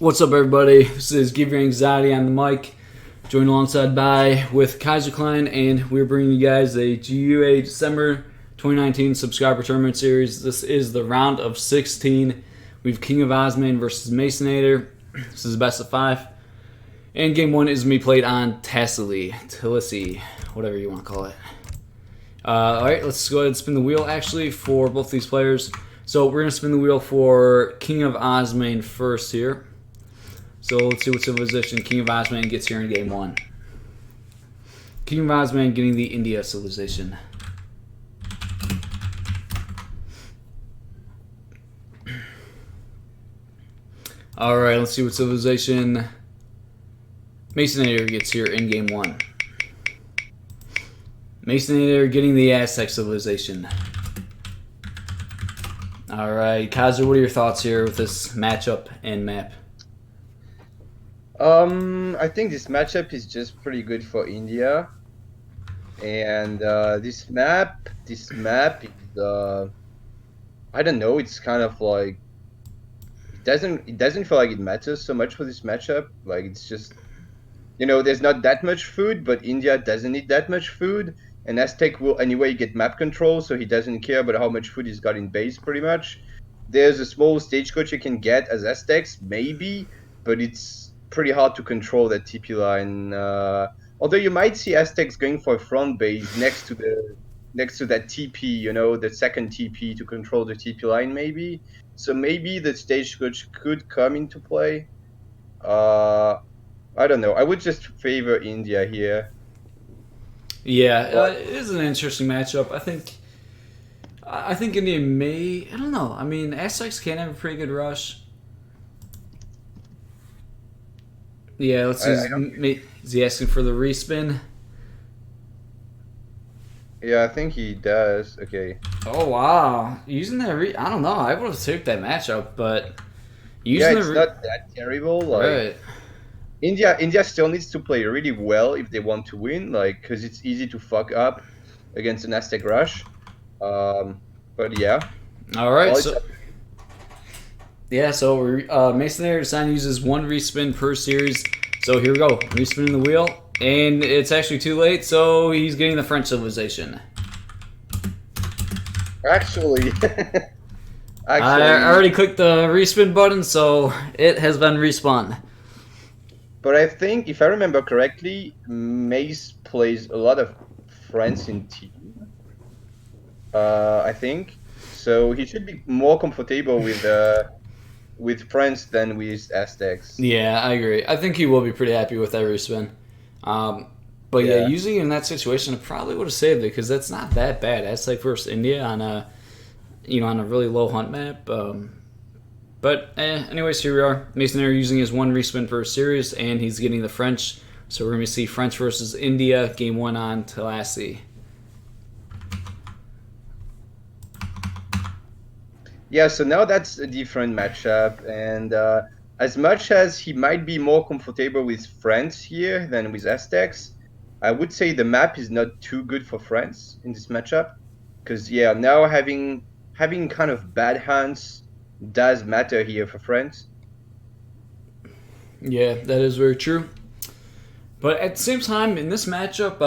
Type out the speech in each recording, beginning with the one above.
What's up, everybody? This is GiveUAnxiety on the mic, joined alongside by with Kaiser Klein, and we're bringing you guys a GUA December 2019 subscriber tournament series. This is the round of 16. We have KINGofOsmane versus Maceanator. This is a best of 5. And game 1 is me played on Tassili, whatever you want to call it. Alright, let's go ahead and spin the wheel actually for both these players. So we're going to spin the wheel for KINGofOsmane first here. So let's see what civilization KINGofOsmane gets here in game 1. KINGofOsmane getting the India civilization. Alright, let's see what civilization Maceanator gets here in game 1. Maceanator getting the Aztec civilization. Alright, Kaiser, what are your thoughts here with this matchup and map? I think this matchup is just pretty good for India, and this map is I don't know. It's kind of like it doesn't feel like it matters so much for this matchup. Like it's just, you know, there's not that much food, but India doesn't need that much food, and Aztec will anyway get map control, so he doesn't care about how much food he's got in base. Pretty much, there's a small stagecoach you can get as Aztecs, maybe, but it's pretty hard to control that TP line. Although you might see Aztecs going for a front base next to that TP, you know, the second TP to control the TP line maybe. So maybe the stagecoach could come into play. I don't know. I would just favor India here. Yeah, it is an interesting matchup. I think India may. I don't know. I mean, Aztecs can have a pretty good rush. Yeah, let's see. Is he asking for the respin? Yeah, I think he does. Okay. Oh wow, using that I don't know. I would have took that matchup, but using it's not that terrible. Like right. India still needs to play really well if they want to win. Like, because it's easy to fuck up against an Aztec rush. But yeah. All right. Well, so Maceanator decided uses 1 respin per series. So here we go, respinning the wheel, and it's actually too late. So he's getting the French civilization. Actually, I already clicked the respin button, so it has been respun. But I think, if I remember correctly, Mace plays a lot of France in team. I think so. He should be more comfortable with France than with Aztecs. Yeah, I agree. I think he will be pretty happy with that respin. But yeah, using it in that situation, I probably would have saved it because that's not that bad. Aztec versus India on a really low hunt map. But anyways, here we are. Maceanator using his 1 respin per series, and he's getting the French. So we're going to see French versus India, game 1 on Tassili. Yeah, so now that's a different matchup, and as much as he might be more comfortable with France here than with Aztecs, I would say the map is not too good for France in this matchup, because yeah, now having kind of bad hunts does matter here for France. Yeah, that is very true. But at the same time, in this matchup,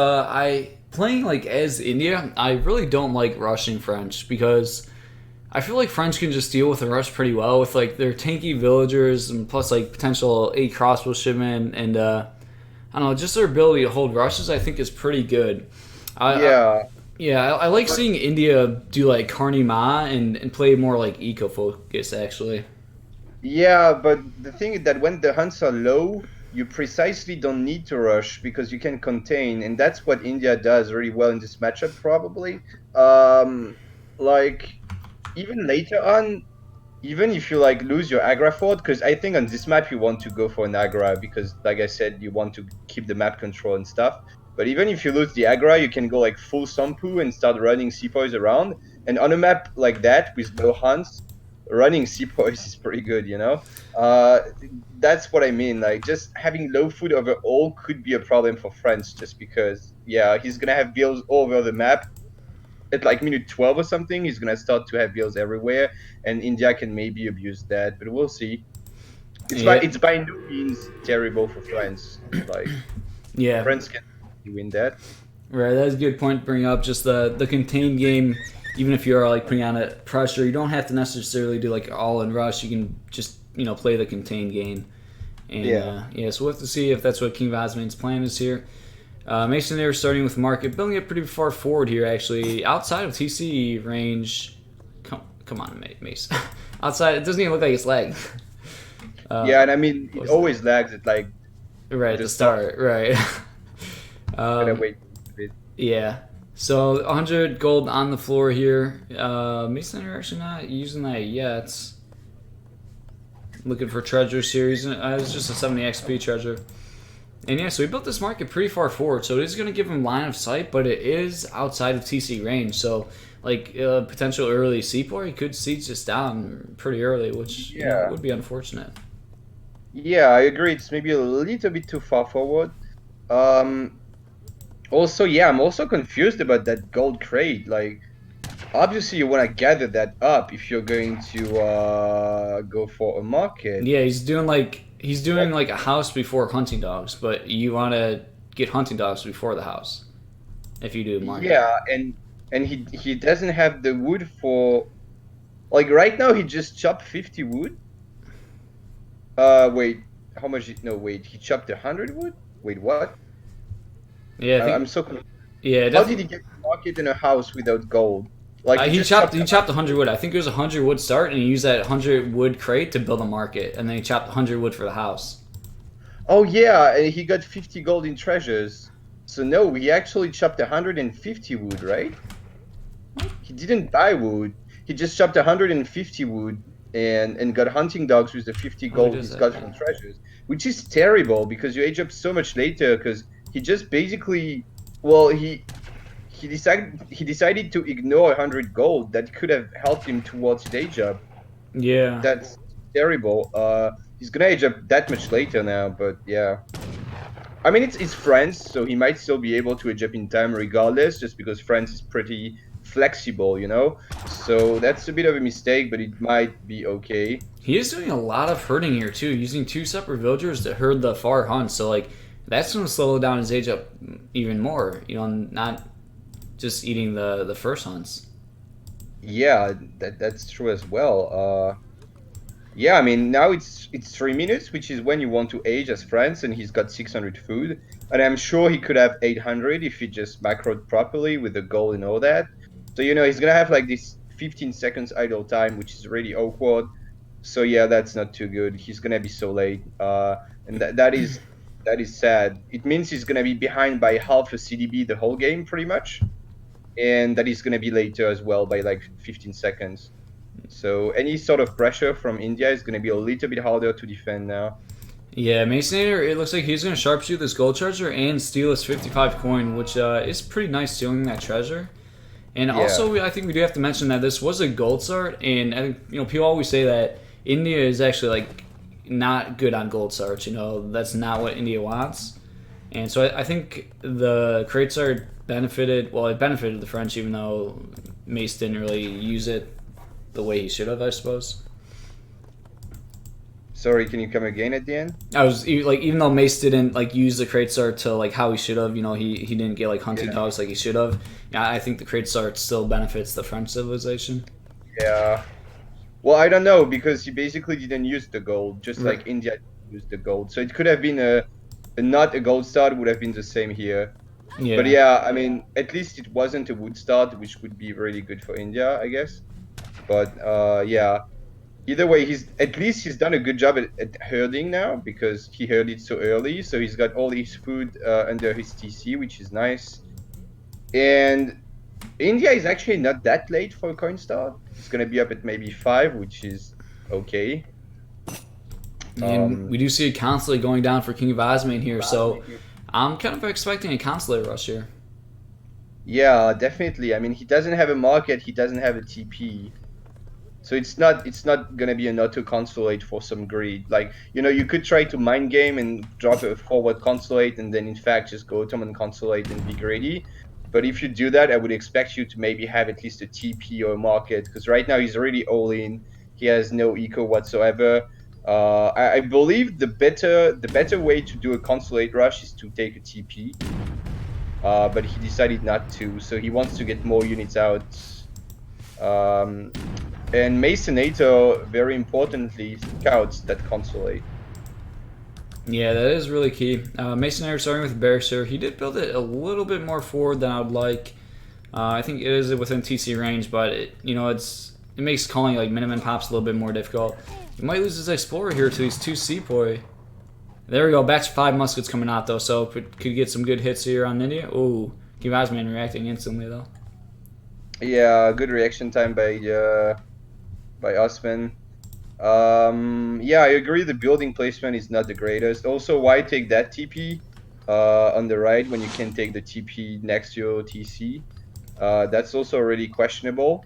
playing like as India, I really don't like rushing French because I feel like French can just deal with the rush pretty well with like their tanky villagers and plus like potential 8 crossbow shipment and I don't know, just their ability to hold rushes I think is pretty good. I like seeing India do like Carney Ma and play more like eco focus actually. Yeah, but the thing is that when the hunts are low, you precisely don't need to rush because you can contain, and that's what India does really well in this matchup probably. Like even later on, even if you like lose your Agra fort, because I think on this map you want to go for an Agra because, like I said, you want to keep the map control and stuff. But even if you lose the Agra, you can go like full Sampu and start running sepoys around. And on a map like that with no hunts, running sepoys is pretty good, you know. That's what I mean. Like just having low food overall could be a problem for France, just because he's gonna have bills all over the map. At like minute 12 or something, he's gonna start to have bills everywhere, and India can maybe abuse that, but we'll see. It's by no means terrible for France. Like Yeah, France can win that. right. That's a good point to bring up. Just the contained game. Even if you're like putting on a pressure, you don't have to necessarily do like all in rush. You can just play the contained game. And so we'll have to see if that's what KINGofOsmane's plan is here. Maceanator starting with market, building it pretty far forward here actually, outside of TC range. Come on, Mace. Outside, it doesn't even look like it's lagged. Yeah, and I mean it always lags at like right at the start, right? Gotta wait a bit. Yeah. So 100 gold on the floor here. Maceanator actually not using that yet. Looking for treasure series. It's just a 70 XP treasure. And yeah, so we built this market pretty far forward, so it is going to give him line of sight, but it is outside of TC range. So, like, potential early seaport, he could siege this down pretty early, which would be unfortunate. Yeah, I agree. It's maybe a little bit too far forward. Also, yeah, I'm also confused about that gold crate. Like, obviously, you want to gather that up if you're going to go for a market. Yeah, he's doing like a house before hunting dogs, but you want to get hunting dogs before the house if you do a market. Yeah, and he doesn't have the wood for, like, right now he just chopped 50 wood. Wait, how much? No, wait, he chopped 100 wood. Wait, what? Yeah, I'm so confused. Yeah, how did he get a market in a house without gold? Like he chopped 100 wood. I think it was 100 wood start, and he used that 100 wood crate to build a market, and then he chopped 100 wood for the house. Oh yeah, and he got 50 gold in treasures. So no, he actually chopped 150 wood, right? He didn't buy wood. He just chopped 150 wood and got hunting dogs with the 50 gold he's got from treasures, which is terrible because you age up so much later. Because he just basically, well, he decided to ignore 100 gold that could have helped him towards his age up. Yeah, that's terrible. He's gonna age up that much later now, but yeah. I mean, it's France, so he might still be able to age up in time regardless, just because France is pretty flexible, you know? So that's a bit of a mistake, but it might be okay. He is doing a lot of herding here, too, using 2 separate villagers to herd the far hunts, so, like, that's going to slow down his age up even more, you know, not just eating the first hunts. Yeah, that's true as well. Yeah, I mean, now it's 3 minutes, which is when you want to age as France, and he's got 600 food. And I'm sure he could have 800 if he just macroed properly with the gold and all that. So, you know, he's going to have like this 15 seconds idle time, which is really awkward. So, yeah, that's not too good. He's going to be so late. And that is sad. It means he's going to be behind by half a CDB the whole game, pretty much. And that is going to be later as well by like 15 seconds. So any sort of pressure from India is going to be a little bit harder to defend now. Yeah, Maceanator, it looks like he's going to sharpshoot this gold treasure and steal his 55 coin, which is pretty nice stealing that treasure. And also, I think we do have to mention that this was a gold start, and I think, you know, people always say that India is actually like not good on gold starts. You know, that's not what India wants. And so I think the crate start benefited. Well, it benefited the French, even though Mace didn't really use it the way he should have, I suppose. Sorry, can you come again at the end? I was like, even though Mace didn't like use the crate start to like how he should have, you know, he didn't get like hunting dogs like he should have. I think the crate start still benefits the French civilization. Yeah. Well, I don't know because he basically didn't use the gold, just like India used the gold. So it could have been not a gold start would have been the same here. Yeah. But yeah, I mean, at least it wasn't a wood start, which would be really good for India, I guess. But yeah, either way, at least he's done a good job at herding now because he herded so early. So he's got all his food under his TC, which is nice. And India is actually not that late for a coin start. It's gonna be up at maybe 5, which is okay. And we do see a consulate going down for KINGofOsmane here, so I'm kind of expecting a consulate rush here. Yeah, definitely. I mean, he doesn't have a market. He doesn't have a TP. So it's not gonna be an auto consulate for some greed. Like, you know, you could try to mind game and drop a forward consulate and then in fact just go Ottoman consulate and be greedy. But if you do that, I would expect you to maybe have at least a TP or a market because right now he's really all in. He has no eco whatsoever. I believe the better way to do a consulate rush is to take a TP. But he decided not to, so he wants to get more units out. And Maceanator, very importantly, scouts that consulate. Yeah, that is really key. Maceanator starting with Barrister. He did build it a little bit more forward than I would like. I think it is within TC range, but it makes calling like minimum pops a little bit more difficult. He might lose his Explorer here to these 2 Sepoy. There we go. Back to 5 muskets coming out though, so could get some good hits here on India. Ooh, GiveUAnxiety reacting instantly though. Yeah, good reaction time by Osman. Yeah, I agree. The building placement is not the greatest. Also, why take that TP on the right when you can take the TP next to your TC? That's also really questionable.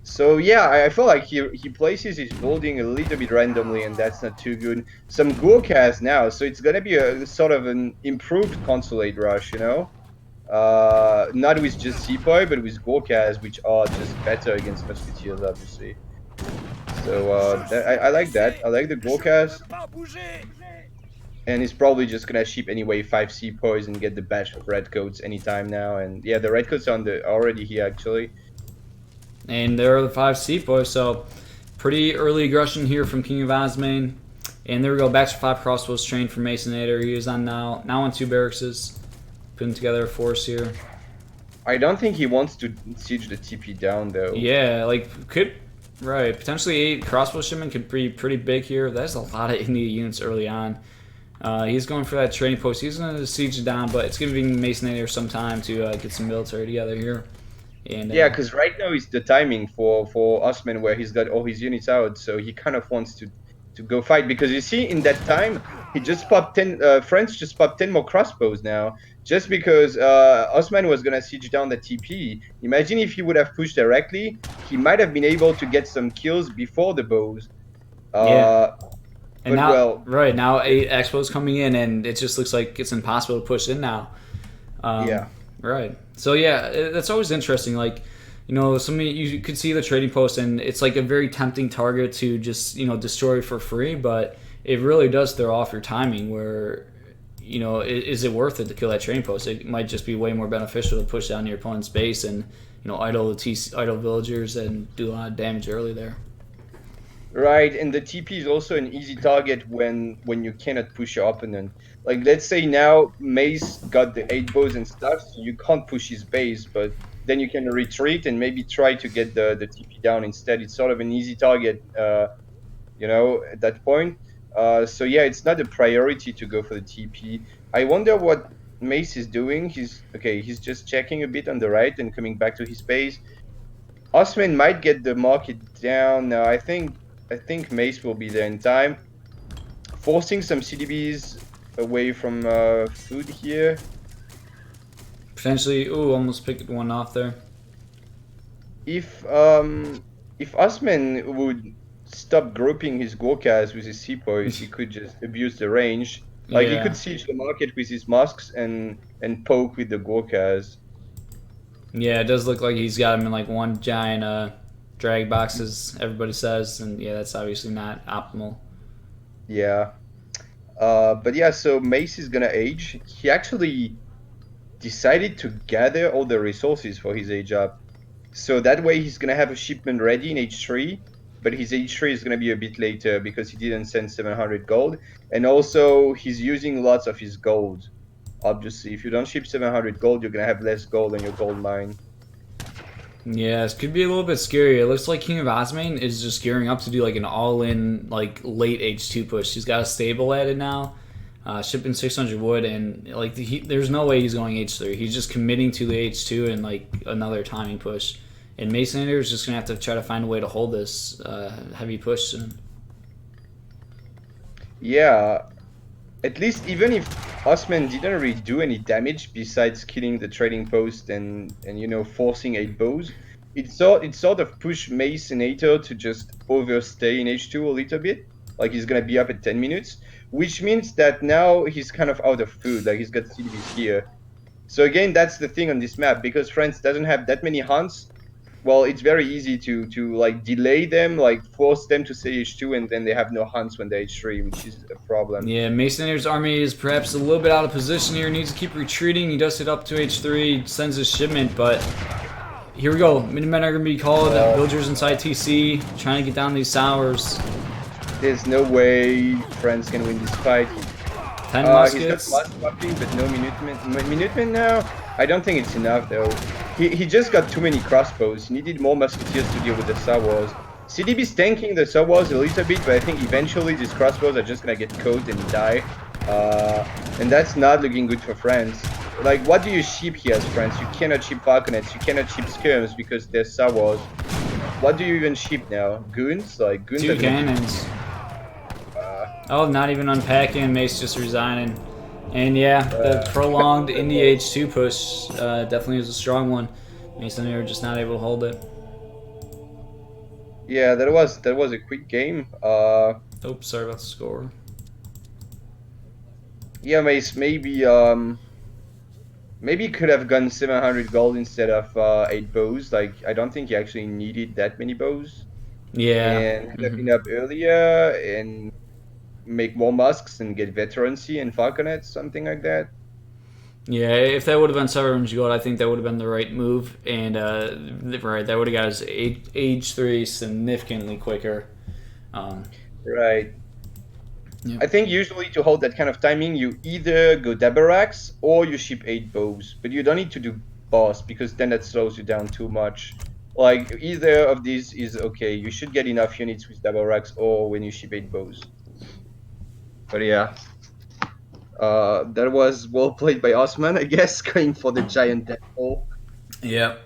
So yeah, I feel like he places his building a little bit randomly, and that's not too good. Some GUA now, so it's gonna be a sort of an improved consulate rush, you know? Not with just Sepoy, but with GUA which are just better against musketeers, obviously. So I like that. I like the GUA, and he's probably just gonna ship anyway 5 Sepoys and get the batch of redcoats anytime now. And yeah, the redcoats are already here actually. And there are the 5 Sepoys, so pretty early aggression here from GiveUAnxiety. And there we go, back to 5 crossbows trained for Maceanator. He is on now on 2 barracks, putting together a force here. I don't think he wants to siege the TP down though. Yeah, like right, potentially 8 crossbow shipment could be pretty big here. That's a lot of India units early on. He's going for that trading post. He's going to siege it down, but it's giving Maceanator some time to get some military together here. And, yeah, because right now is the timing for Osman where he's got all his units out, so he kind of wants to go fight, because you see in that time he just popped 10 France just popped 10 more crossbows now, just because Osman was gonna siege down the TP. Imagine if he would have pushed directly, he might have been able to get some kills before the bows. Yeah. And now, well, right now 8 expos coming in, and it just looks like it's impossible to push in now. Yeah. Right. So yeah, that's always interesting. Like, you could see the trading post, and it's like a very tempting target to just destroy for free. But it really does throw off your timing. Where, is it worth it to kill that trading post? It might just be way more beneficial to push down your opponent's base and idle villagers and do a lot of damage early there. Right, and the TP is also an easy target when you cannot push your opponent. Like, let's say now Mace got the 8 bows and stuff, so you can't push his base, but then you can retreat and maybe try to get the TP down instead. It's sort of an easy target, at that point. So yeah, it's not a priority to go for the TP. I wonder what Mace is doing. He's just checking a bit on the right and coming back to his base. Osman might get the market down now. I think Mace will be there in time. Forcing some CDBs away from food here. Potentially, almost picked one off there. If Osman would stop grouping his GUA with his Sepoys, he could just abuse the range. Like, he could siege the market with his masks and poke with the GUA. Yeah, it does look like he's got him in like one giant drag boxes, everybody says, and yeah, that's obviously not optimal. Yeah. But yeah, so Mace is gonna age. He actually decided to gather all the resources for his age up. So that way he's gonna have a shipment ready in H3, but his H3 is gonna be a bit later because he didn't send 700 gold. And also he's using lots of his gold. Obviously, if you don't ship 700 gold, you're gonna have less gold on your gold mine. Yeah, this could be a little bit scary. It looks like GiveUAnxiety is just gearing up to do like an all-in like late H2 push. He's got a stable added now, shipping 600 wood, and like there's no way he's going H3. He's just committing to the H2 and like another timing push. And Maceanator is just gonna have to try to find a way to hold this heavy push soon. Yeah, at least even if Osman didn't really do any damage besides killing the trading post and forcing 8 bows, it sort of pushed Maceanator to just overstay in H2 a little bit. Like, he's gonna be up at 10 minutes, which means that now he's kind of out of food. Like, he's got CDBs here. So again, that's the thing on this map, because France doesn't have that many hunts. well, it's very easy to like delay them, like force them to say H2, and then they have no hunts when they're H3, which is a problem. Yeah, Maceanator's army is perhaps a little bit out of position here. Needs to keep retreating. He does hit up to H3, sends his shipment, but here we go. Minutemen are going to be called. Villagers inside TC, trying to get down these towers. There's no way France can win this fight. 10 muskets. He's got plus swapping, but no Minutemen. Minutemen now? I don't think it's enough though. He just got too many crossbows. He needed more musketeers to deal with the Sawars. CDB's tanking the Sawars a little bit, but I think eventually these crossbows are just gonna get caught and die. And that's not looking good for France. Like, what do you ship here as France? You cannot ship falconets, you cannot ship skirms because they're Sawars. What do you even ship now? Goons? Like, goons 2 cannons. Oh, not even unpacking. Mace just resigning. And yeah, the prolonged India H2 push definitely is a strong one. Maceanator just not able to hold it. Yeah, that was a quick game. Oops, sorry about the score. Yeah, Mace, maybe maybe could have gone 700 gold instead of 8 bows. Like, I don't think he actually needed that many bows. Yeah. And could have been up earlier and make more musks and get veterancy and falconets, something like that. Yeah, if that would have been 700 gold, I think that would have been the right move. And, right, that would have got his age 3 significantly quicker. Right. Yeah. I think usually to hold that kind of timing, you either go Dabarax or you ship 8 bows. But you don't need to do boss, because then that slows you down too much. Like, either of these is okay. You should get enough units with Dabarax or when you ship 8 bows. But yeah. That was well played by Osman, I guess, going for the giant death hole. Yep.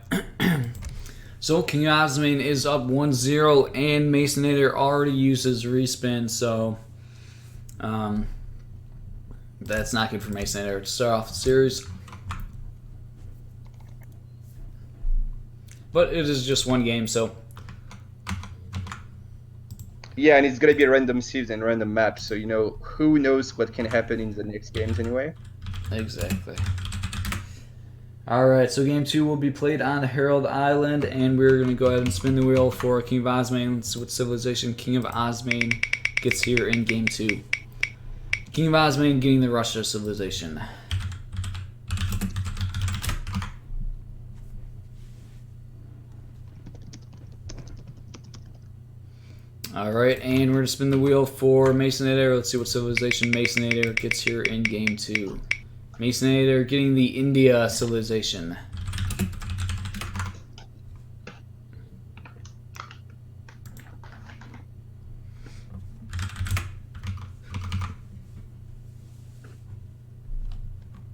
So KINGofOsmane is up 1-0, and Maceanator already uses respin, so that's not good for Maceanator to start off the series. But it is just one game, so. Yeah, and it's gonna be random civs and random maps, so you know, who knows what can happen in the next games anyway. Exactly. Alright, so game 2 will be played on Herald Island, and we're going to go ahead and spin the wheel for KINGofOsmane. Let's see what civilization KINGofOsmane gets here in game 2. KINGofOsmane getting the Russia civilization. Alright, and we're going to spin the wheel for Maceanator. Let's see what civilization Maceanator gets here in game 2. Maceanator getting the India civilization.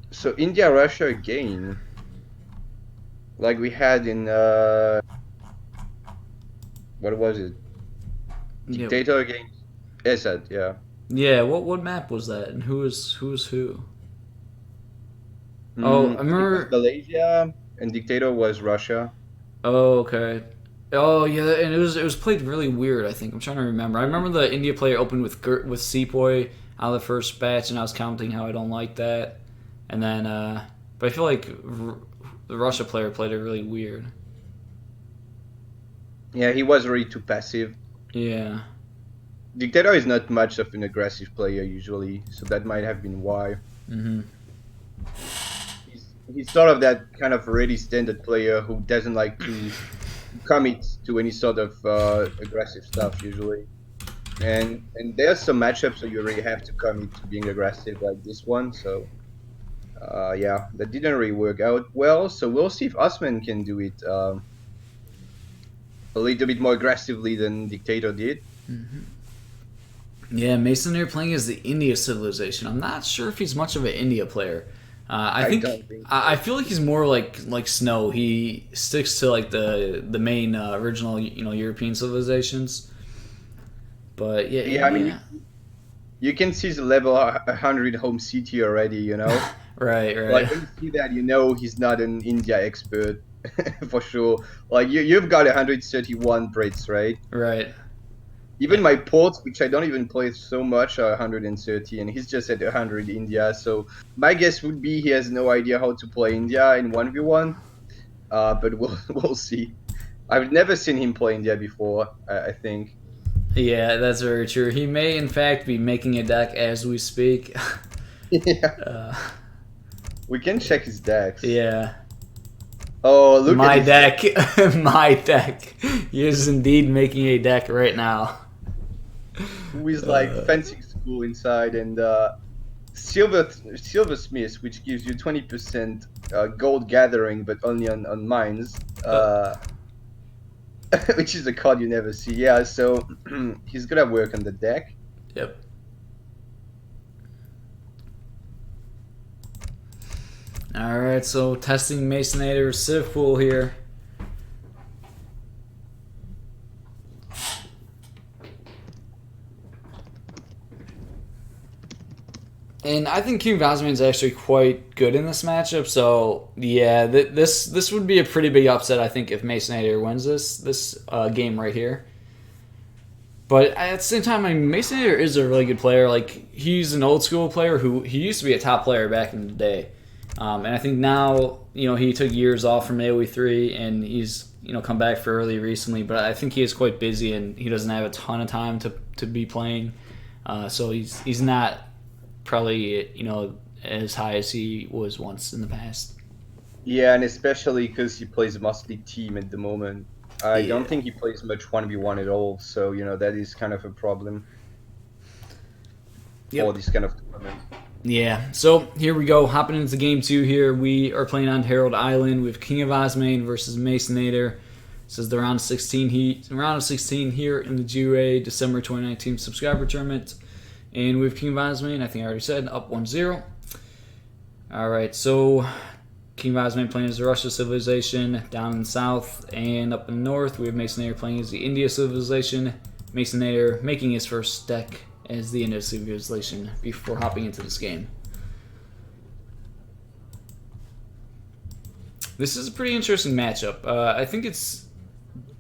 So India, Russia again, like we had in what was it? Dictator against ESOC, yeah. Yeah, what map was that, and who was who? Oh, I remember Malaysia and Dictator was Russia. Oh, okay. Oh, yeah, and it was played really weird. I think I'm trying to remember. I remember the India player opened with Sepoy out of the first batch, and I was counting how I don't like that. And then, but I feel like the Russia player played it really weird. Yeah, he was really too passive. Yeah. Dictator is not much of an aggressive player usually, so that might have been why. Mm-hmm. He's sort of that kind of ready standard player who doesn't like to commit to any sort of aggressive stuff usually. And there's some matchups where you really have to commit to being aggressive, like this one. So yeah, that didn't really work out well. So we'll see if Osman can do it a little bit more aggressively than Dictator did. Mm-hmm. Yeah, Maceanator playing as the India civilization. I'm not sure if he's much of an India player. I feel like he's more like Snow. He sticks to like the main original European civilizations. But yeah, I mean, you can see the level 100 home city already. You know, right. Like when you see that, you know he's not an India expert for sure. Like you've got 131 Brits, right? Right. Even my ports, which I don't even play so much, are 130, and he's just at 100 India. So my guess would be he has no idea how to play India in 1v1, but we'll see. I've never seen him play India before, I think. Yeah, that's very true. He may, in fact, be making a deck as we speak. Yeah. We can check his decks. Yeah. Oh, look My at his deck. My deck. He is indeed making a deck right now. with like fencing school inside and silversmith, which gives you 20% gold gathering, but only on mines. Which is a card you never see. Yeah, so he's gonna work on the deck. Yep. Alright, so testing Maceanator civ pool here. And I think GiveUAnxiety is actually quite good in this matchup. So yeah, this would be a pretty big upset, I think, if Maceanator wins this game right here. But at the same time, I mean, Maceanator is a really good player. Like, he's an old school player he used to be a top player back in the day. And I think now, he took years off from AoE 3 and he's, come back fairly recently. But I think he is quite busy and he doesn't have a ton of time to be playing. So he's not probably, as high as he was once in the past. Yeah, and especially because he plays mostly team at the moment. I don't think he plays much 1v1 at all, so, that is kind of a problem for this kind of tournament. Yeah, so here we go, hopping into game 2 here. We are playing on Herald Island with KINGofOsmane versus Maceanator. This is the round of 16 here in the GUA December 2019 subscriber tournament. And with KINGofOsmane, I think I already said, up 1-0. Alright, so KINGofOsmane playing as the Russia civilization down in the south, and up in the north we have Maceanator playing as the India civilization. Maceanator making his first deck as the India civilization before hopping into this game. This is a pretty interesting matchup. I think it's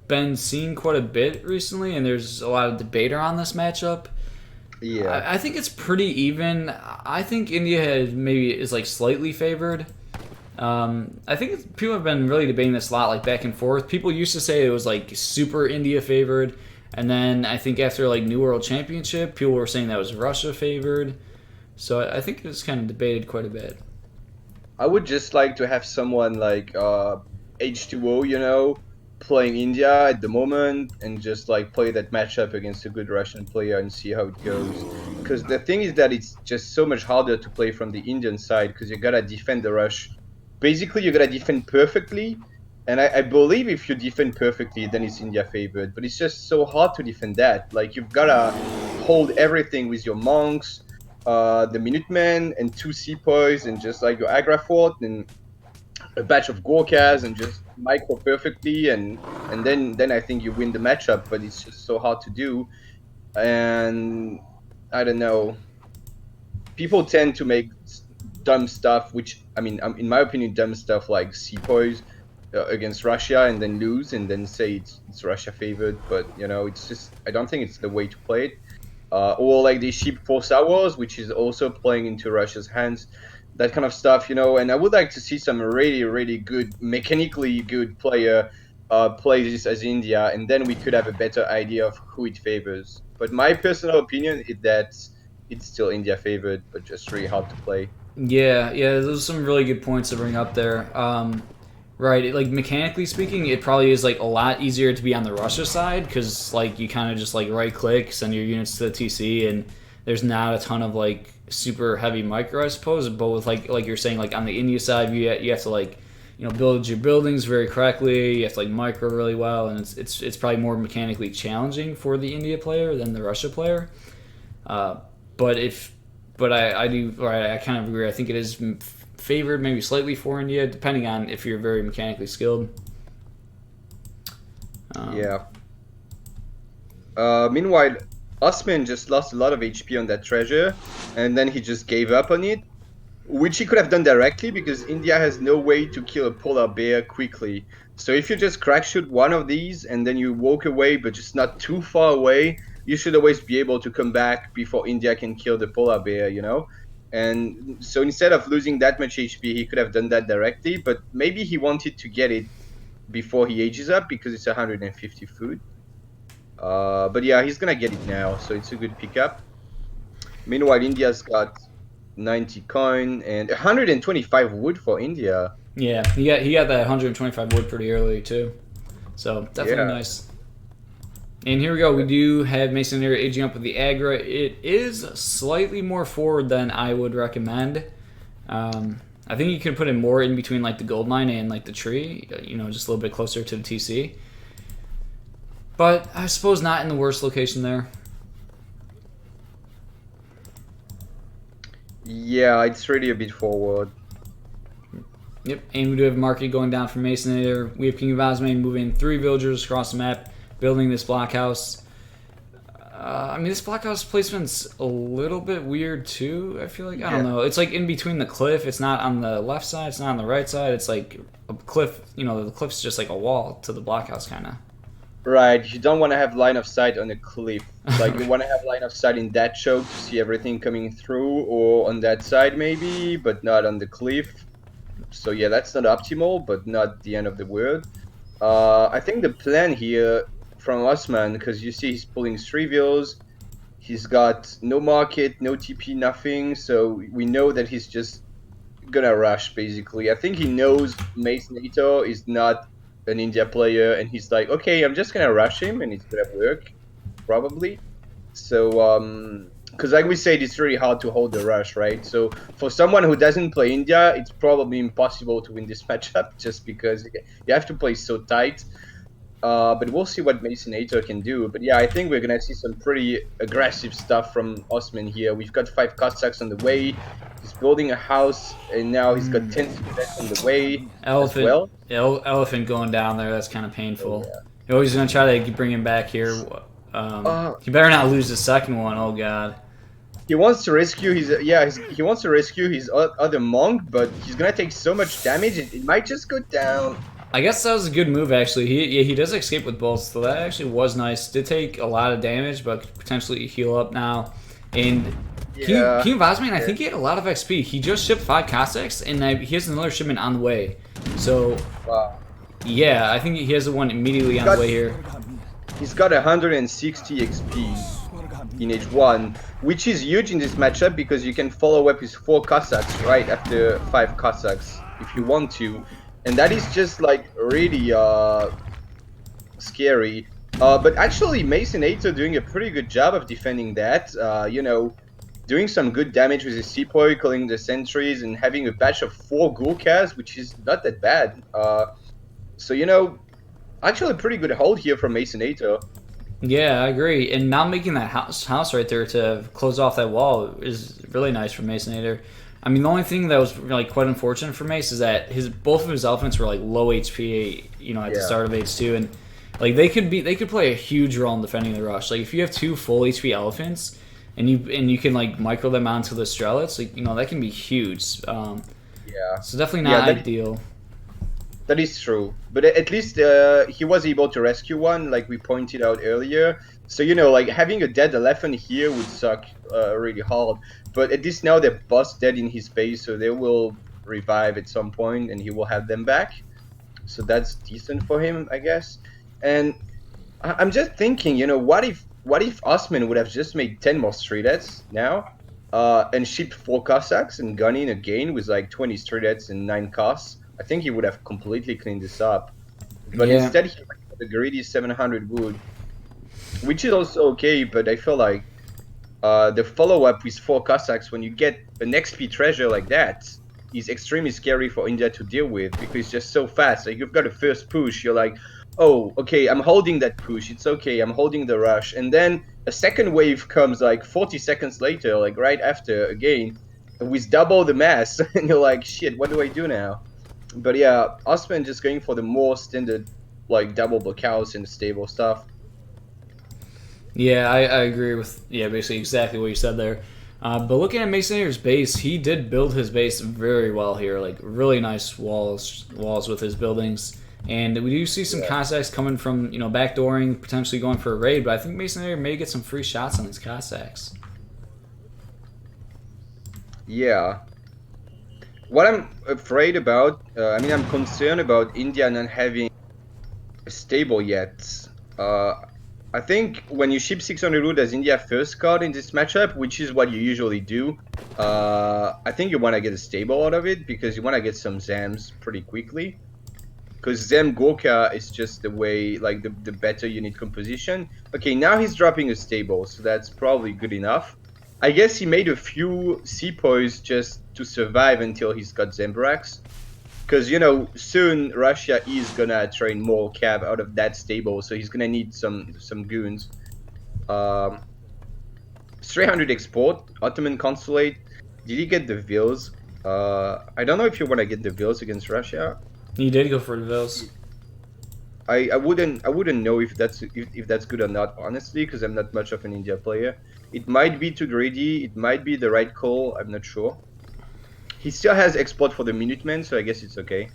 been seen quite a bit recently, and there's a lot of debate around this matchup. Yeah, I think it's pretty even. I think India is like slightly favored. I think people have been really debating this a lot, like back and forth. People used to say it was like super India favored, and then I think after like New World Championship, people were saying that was Russia favored. So I think it was kind of debated quite a bit. I would just like to have someone like H2O, playing India at the moment, and just like play that matchup against a good Russian player and see how it goes. Because the thing is that it's just so much harder to play from the Indian side because you gotta defend the rush. Basically, you gotta defend perfectly, and I believe if you defend perfectly, then it's India favored. But it's just so hard to defend that. Like, you've gotta hold everything with your monks, the Minutemen, and 2 sepoys, and just like your Agra fort, and a batch of Gorkhas, and just micro perfectly, and then I think you win the matchup. But it's just so hard to do, and I don't know. People tend to make dumb stuff, which, I mean, in my opinion, dumb stuff like sepoys against Russia and then lose and then say it's Russia favored. But, it's just, I don't think it's the way to play it. Or like the sheep 4 Wars, which is also playing into Russia's hands. That kind of stuff, and I would like to see some really, really good, mechanically good player play this as India, and then we could have a better idea of who it favors. But my personal opinion is that it's still India favored, but just really hard to play. Yeah, those are some really good points to bring up there. Right, like mechanically speaking, it probably is like a lot easier to be on the Russia side because like you kind of just like right click, send your units to the TC, and there's not a ton of like super heavy micro, I suppose. But with like you're saying, like on the India side, you have to like build your buildings very correctly. You have to like micro really well, and it's probably more mechanically challenging for the India player than the Russia player. But I do, right, I kind of agree. I think it is favored maybe slightly for India, depending on if you're very mechanically skilled. Yeah. Meanwhile, Osman just lost a lot of HP on that treasure, and then he just gave up on it, which he could have done directly because India has no way to kill a polar bear quickly. So if you just crack shoot one of these and then you walk away, but just not too far away, you should always be able to come back before India can kill the polar bear, And so instead of losing that much HP, he could have done that directly, but maybe he wanted to get it before he ages up because it's 150 food. But yeah, he's gonna get it now, so it's a good pickup. Meanwhile, India's got 90 coin and 125 wood for India. Yeah, he got that 125 wood pretty early too, so definitely Yeah. nice. And here we go. We do have Maceanator aging up with the Agra. It is slightly more forward than I would recommend. I think you could put it more in between like the gold mine and like the tree, you know, just a little bit closer to the TC. But I suppose not in the worst location there. Yeah, it's really a bit forward. Yep, and we do have market going down from Maceanator. We have KIngofOsmane moving 3 villagers across the map, building this blockhouse. I mean, this blockhouse placement's a little bit weird too, I feel like. I don't know. It's like in between the cliff. It's not on the left side. It's not on the right side. It's like a cliff. You know, the cliff's just like a wall to the blockhouse, kind of. Right, you don't want to have line of sight on a cliff. Like, you want to have line of sight in that choke to see everything coming through, or on that side maybe, but not on the cliff. So yeah, that's not optimal, but not the end of the world. I think the plan here from Osman, because you see he's pulling 3 vills, he's got no market, no TP, nothing, so we know that he's just gonna rush, basically. I think he knows Maceanator is not an India player, and he's like, okay, I'm just gonna rush him, and it's gonna work, probably. So, because like we said, it's really hard to hold the rush, right? So for someone who doesn't play India, it's probably impossible to win this matchup, just because you have to play so tight. But we'll see what Maceanator can do. But yeah, I think we're gonna see some pretty aggressive stuff from Osman here. We've got 5 Cossacks on the way. He's building a house, and now he's got 10 civs on the way Elephant, as well. elephant going down there. That's kind of painful. Yeah. You're always gonna try to bring him back here. He better not lose the second one. Oh god. He wants to rescue his he wants to rescue his other monk, but he's gonna take so much damage it might just go down. I guess that was a good move actually. He does escape with both, so that actually was nice. Did take a lot of damage, but could potentially heal up now. And Yeah. KIngofOsmane, I think he had a lot of XP. He just shipped 5 Cossacks, and he has another shipment on the way. So Wow. yeah, I think he has the one immediately on the way here. He's got 160 XP in H1, which is huge in this matchup because you can follow up his 4 Cossacks right after 5 Cossacks if you want to. And that is just like really scary. But actually Maceanator doing a pretty good job of defending that. You know, doing some good damage with his sepoy, killing the sentries, and having a batch of 4 Gurkhas, which is not that bad. So, you know, actually a pretty good hold here from Maceanator. Yeah, I agree. And now making that house right there to close off that wall is really nice for Maceanator. I mean, the only thing that was like quite unfortunate for Mace is that both of his elephants were like low HP, you know, at the start of H2, and like they could play a huge role in defending the rush. Like if you have 2 full HP elephants and you can like micro them onto the Strelets, like you know that can be huge. Yeah. So definitely not ideal. That is true, but at least he was able to rescue one, like we pointed out earlier. So you know, like having a dead elephant here would suck really hard. But at least now they're both dead in his base, so they will revive at some point, and he will have them back. So that's decent for him, I guess. And I'm just thinking, you know, what if Osman would have just made 10 more Strelets now, and shipped 4 Cossacks and gone in again with like 20 Strelets and 9 Coss? I think he would have completely cleaned this up. But instead he went for the greedy 700 wood, which is also okay, but I feel like the follow-up with 4 Cossacks when you get an XP treasure like that is extremely scary for India to deal with because it's just so fast. Like you've got a first push, you're like, oh, okay, I'm holding that push, it's okay, I'm holding the rush. And then a second wave comes like 40 seconds later, like right after again, with double the mass, and you're like, shit, what do I do now? But yeah, Osman just going for the more standard, like double blockhouse and stable stuff. Yeah, I agree with basically exactly what you said there. But looking at Maceanator's base, he did build his base very well here. Like really nice walls with his buildings. And we do see some Cossacks coming from, you know, backdooring, potentially going for a raid. But I think Maceanator may get some free shots on these Cossacks. Yeah. What I'm afraid about, I mean, I'm concerned about India not having stable yet. I think when you ship 600 wood as India first card in this matchup, which is what you usually do, I think you want to get a stable out of it because you want to get some Zams pretty quickly. Because Zem Gorka is just the way, like the better unit composition. Okay, now he's dropping a stable, so that's probably good enough. I guess he made a few sepoys just to survive until he's got Zembrax. Because, you know, soon Russia is gonna train more cav out of that stable, so he's gonna need some goons. 300 export, Ottoman consulate. Did he get the Vils? I don't know if you want to get the Vils against Russia. He did go for the Vils. I wouldn't know if that's good or not, honestly, because I'm not much of an India player. It might be too greedy. It might be the right call. I'm not sure. He still has export for the Minutemen, so I guess it's okay.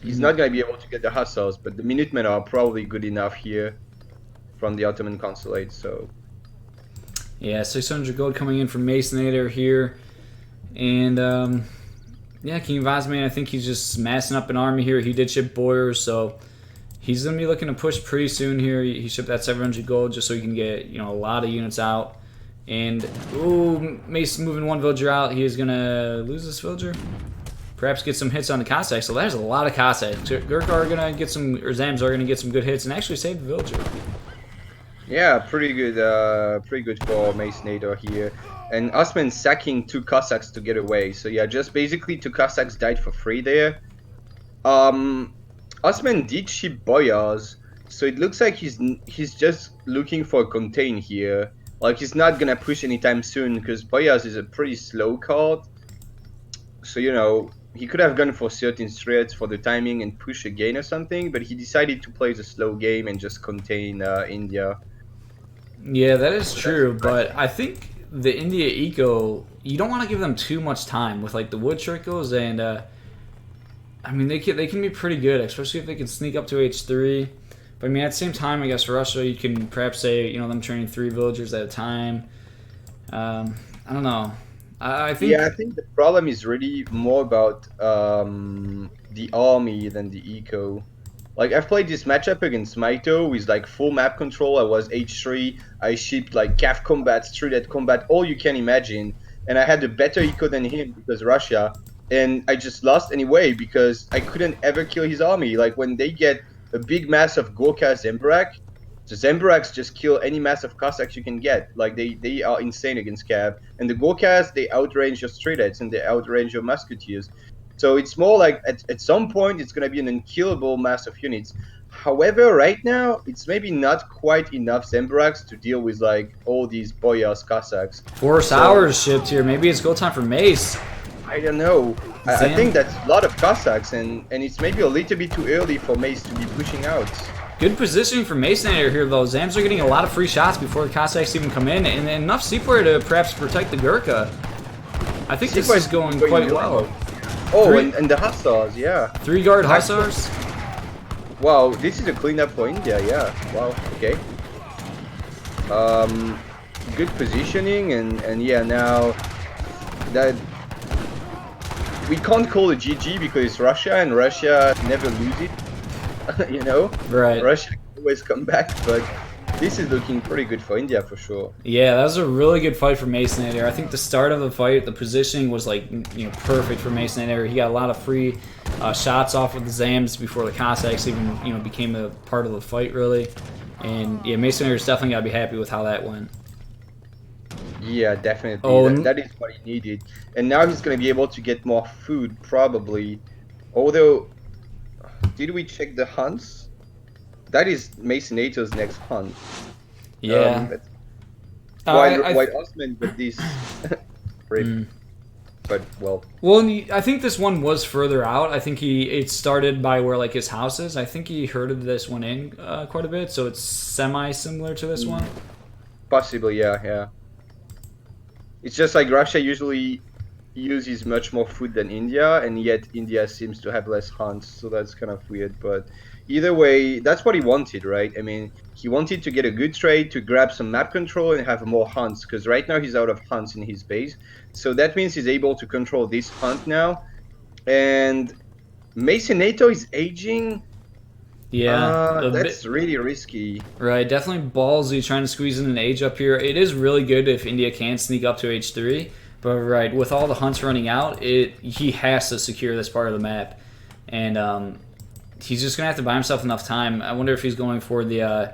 He's not gonna be able to get the Hussars, but the Minutemen are probably good enough here from the Ottoman consulate. So yeah, 600 gold coming in from Maceanator here, and yeah, KINGofOsmane, I think he's just massing up an army here. He did ship Boyers, so he's going to be looking to push pretty soon here. He shipped that 700 gold just so he can get, you know, a lot of units out. And, ooh, Mace moving one villager out. He is going to lose this villager. Perhaps get some hits on the Cossacks. So there's a lot of Cossacks. Gurkha are going to get some, or Zams are going to get some good hits and actually save the villager. yeah, pretty good for Maceanator here. And Osman sacking 2 Cossacks to get away. So yeah, just basically 2 Cossacks died for free there. Osman did ship Boyars, so it looks like he's just looking for a contain here. Like he's not gonna push anytime soon because Boyars is a pretty slow card. So you know, he could have gone for certain threats for the timing and push again or something, but he decided to play the slow game and just contain India. Yeah, that is true, but I think the India eco, you don't want to give them too much time with like the wood trickles, and I mean they can be pretty good, especially if they can sneak up to H3. But I mean at the same time, I guess Russia, you can perhaps say, you know, them training 3 villagers at a time. I don't know. I think yeah, I think the problem is really more about the army than the eco. Like I've played this matchup against Maito with like full map control. I was H3. I shipped like CAF combat, straight combat, all you can imagine, and I had a better eco than him because Russia, and I just lost anyway because I couldn't ever kill his army. Like when they get a big mass of Gorkha Zembarak, the Zembaraks just kill any mass of Cossacks you can get. Like they are insane against Cav, and the Gorkhas, they outrange your Streetheads and they outrange your Musketeers. So it's more like at some point it's going to be an unkillable mass of units. However, right now it's maybe not quite enough Zembaraks to deal with like all these Boyars Cossacks. 4 hours shipped here. Maybe it's go time for Mace. I don't know. I think that's a lot of Cossacks, and it's maybe a little bit too early for Mace to be pushing out. Good positioning for Maceanator here, though. Zams are getting a lot of free shots before the Cossacks even come in, and enough sepoy to perhaps protect the Gurkha. I think this is going quite well. Oh, and the Hussars, yeah. 3 guard Hussars. Wow, this is a cleanup for India, yeah. Wow, okay. Good positioning, and yeah, now that we can't call it GG because it's Russia, and Russia never lose it. You know, right? Russia can always come back, but this is looking pretty good for India for sure. Yeah, that was a really good fight for Maceanator. I think the start of the fight, the positioning was like, you know, perfect for Maceanator. He got a lot of free shots off of the Zams before the Cossacks even, you know, became a part of the fight really. And yeah, Maceanator's definitely got to be happy with how that went. Yeah, definitely. Oh, that is what he needed, and now he's going to be able to get more food probably. Although, did we check the hunts? That is Maceanator's next hunt. Yeah. White Osman with this. But well. Well, I think this one was further out. I think it started by where like his house is. I think he herded this one in quite a bit, so it's semi-similar to this one. Possibly, yeah. It's just like Russia usually uses much more food than India, and yet India seems to have less hunts, so that's kind of weird. But either way, that's what he wanted, right? I mean, he wanted to get a good trade, to grab some map control and have more hunts, because right now he's out of hunts in his base. So that means he's able to control this hunt now. And Maceanator is aging. Yeah, That's really risky. right. Definitely ballsy trying to squeeze in an age up here. It is really good if India can sneak up to H3, but right, with all the hunts running out, he has to secure this part of the map, and he's just gonna have to buy himself enough time. I wonder if he's going for the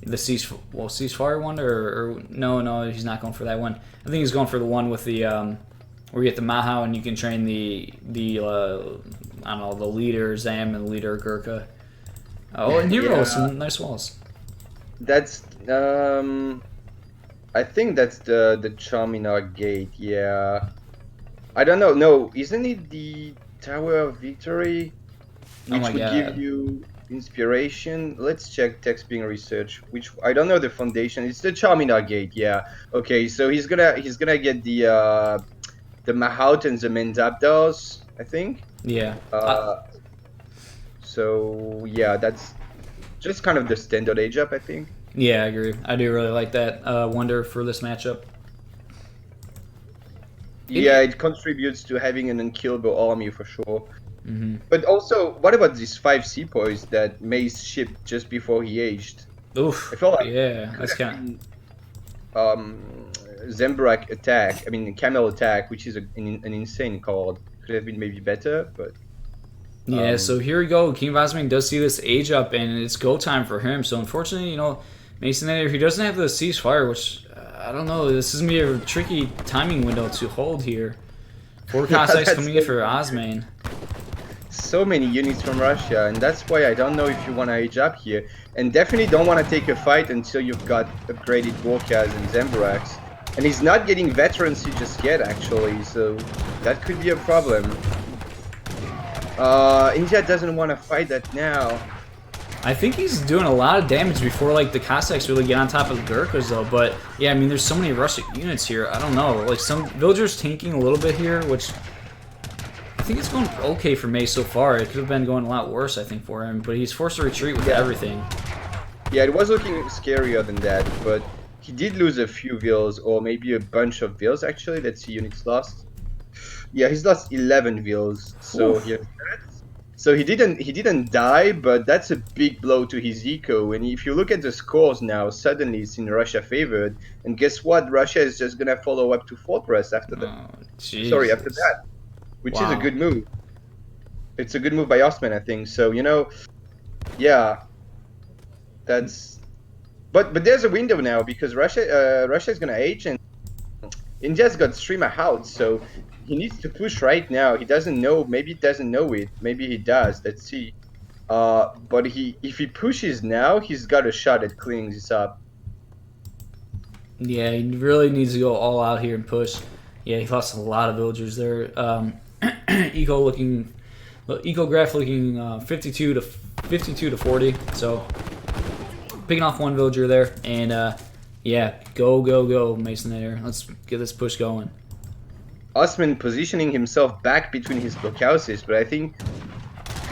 ceasefire one, or no, he's not going for that one. I think he's going for the one with the where you get the Mahao and you can train the I don't know, the leader Zam and the leader Gurkha. Oh, and here goes some nice walls. That's I think that's the Charminar gate. Yeah, I don't know. No, isn't it the Tower of Victory, which would give you inspiration? Let's check text being researched. Which I don't know the foundation. It's the Charminar gate. Yeah. Okay, so he's gonna get the Mahout and the Mendabdars, I think. Yeah. So yeah, that's just kind of the standard age up, I think. Yeah, I agree. I do really like that wonder for this matchup. Yeah, it contributes to having an unkillable army for sure. Mm-hmm. But also, what about these 5 sepoys that Mace shipped just before he aged? Oof. I feel like that's kind of Zembrak attack. I mean, Camel attack, which is an insane card. Could have been maybe better, but. Yeah, so here we go. GiveUAnxiety does see this age up, and it's go time for him. So unfortunately, Maceanator, he doesn't have the ceasefire, which I don't know. This is gonna be a tricky timing window to hold here. 4 Cossacks coming in for Osmane. So many units from Russia, and that's why I don't know if you want to age up here. And definitely don't want to take a fight until you've got upgraded Gorkhas and Zembraks. And he's not getting veterancy just yet, actually, so that could be a problem. India doesn't want to fight that now. I think he's doing a lot of damage before the Cossacks really get on top of the Gurkhas though. But yeah, I mean there's so many Russian units here. I don't know. Like some villagers tanking a little bit here, which I think it's going okay for May so far. It could have been going a lot worse, I think, for him. But he's forced to retreat with everything. Yeah, it was looking scarier than that, but he did lose a few vills, or maybe a bunch of vills actually. Let's see units lost. Yeah, he's lost 11 vills. So So he didn't die, but that's a big blow to his eco. And if you look at the scores now, suddenly it's in Russia favored. And guess what? Russia is just gonna follow up to Fortress after that. After that, which is a good move. It's a good move by Osman, I think. So yeah, that's. But there's a window now because Russia is gonna age and India's got 3 Mahouts, so he needs to push right now. He doesn't know. Maybe he doesn't know it. Maybe he does. Let's see. But if he pushes now, he's got a shot at cleaning this up. Yeah, he really needs to go all out here and push. Yeah, he lost a lot of villagers there. Eco graph looking 52 to 40. So picking off 1 villager there, and yeah, go Maceanator. Let's get this push going. Osman positioning himself back between his blockhouses, but I think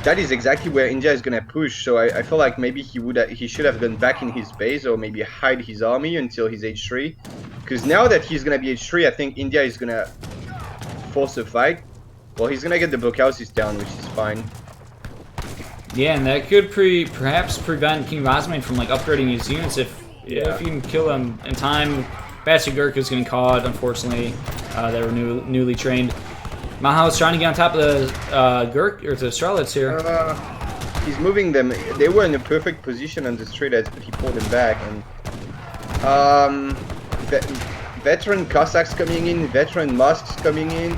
that is exactly where India is gonna push. So I feel like maybe he should have gone back in his base, or maybe hide his army until he's H3. Because now that he's gonna be H3, I think India is gonna force a fight. Well, he's gonna get the blockhouses down, which is fine. Yeah, and that could perhaps prevent GiveUAnxiety from upgrading his units if you can kill them in time. Batch of Gurkhas getting caught, unfortunately. They were newly trained. Mahao's trying to get on top of the the Starlets here. He's moving them. They were in a perfect position on the Strelets, but he pulled them back. And veteran Cossacks coming in, veteran Musks coming in,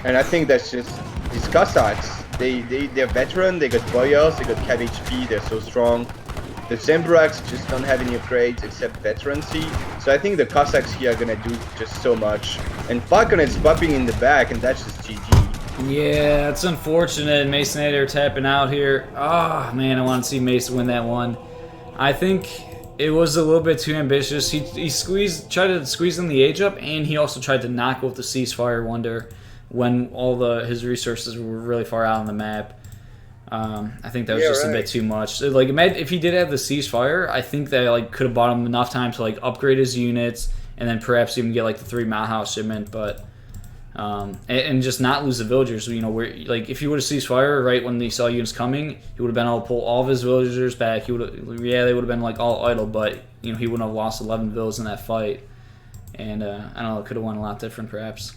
and I think that's just these Cossacks. They're veteran. They got boyars. They got cav HP. They're so strong. The Zembraks just don't have any upgrades except veterancy, so I think the Cossacks here are gonna do just so much. And Falcon is popping in the back, and that's just GG. Yeah, it's unfortunate. Maceanator tapping out here. Oh man, I want to see Mace win that one. I think it was a little bit too ambitious. He tried to squeeze in the age up, and he also tried to knock with the ceasefire wonder when all his resources were really far out on the map. I think that was just a bit too much. If he did have the ceasefire, I think that could have bought him enough time to upgrade his units and then perhaps even get the 3 Mahou shipment. But and just not lose the villagers. You know, where like if he would have ceased fire right when they saw units coming, he would have been able to pull all of his villagers back. He would, yeah, they would have been like all idle, but you know he wouldn't have lost 11 villas in that fight. And I don't know, it could have went a lot different perhaps.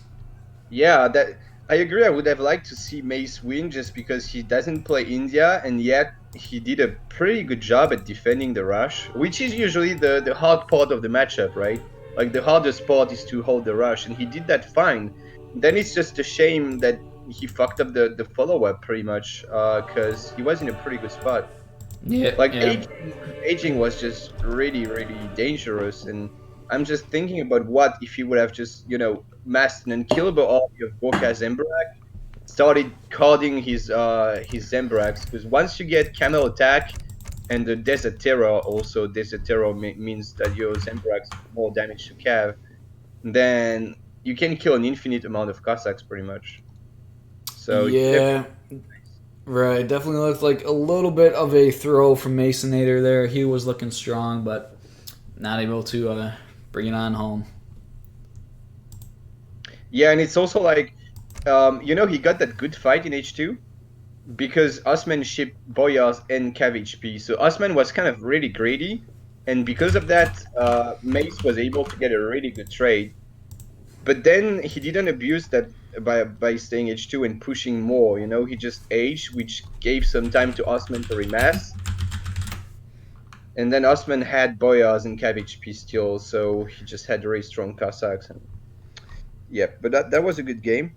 Yeah, that I agree. I would have liked to see Mace win just because he doesn't play India, and yet he did a pretty good job at defending the rush, which is usually the hard part of the matchup, right? Like the hardest part is to hold the rush, and he did that fine. Then it's just a shame that he fucked up the follow-up pretty much, because he was in a pretty good spot. Yeah, Like yeah. aging was just really, really dangerous, and I'm just thinking about what if he would have just, you know, massed an unkillable army of Boka Zembarak, started carding his Zembaraks, because once you get camel attack and the desert terror, also desert terror means that your Zembaraks do more damage to Cav, then you can kill an infinite amount of Cossacks pretty much. So Yeah, right. Definitely looked like a little bit of a throw from Maceanator there. He was looking strong, but not able to bring it on home. yeah, and it's also like, you know, he got that good fight in H2 because Osman shipped Boyars and Cav HP. So Osman was kind of really greedy, and because of that, Mace was able to get a really good trade. But then he didn't abuse that by staying H2 and pushing more. You know, he just aged, which gave some time to Osman to remass. And then Osman had Boyars and Cav HP still, so he just had very strong Cossacks. And yeah, but that was a good game.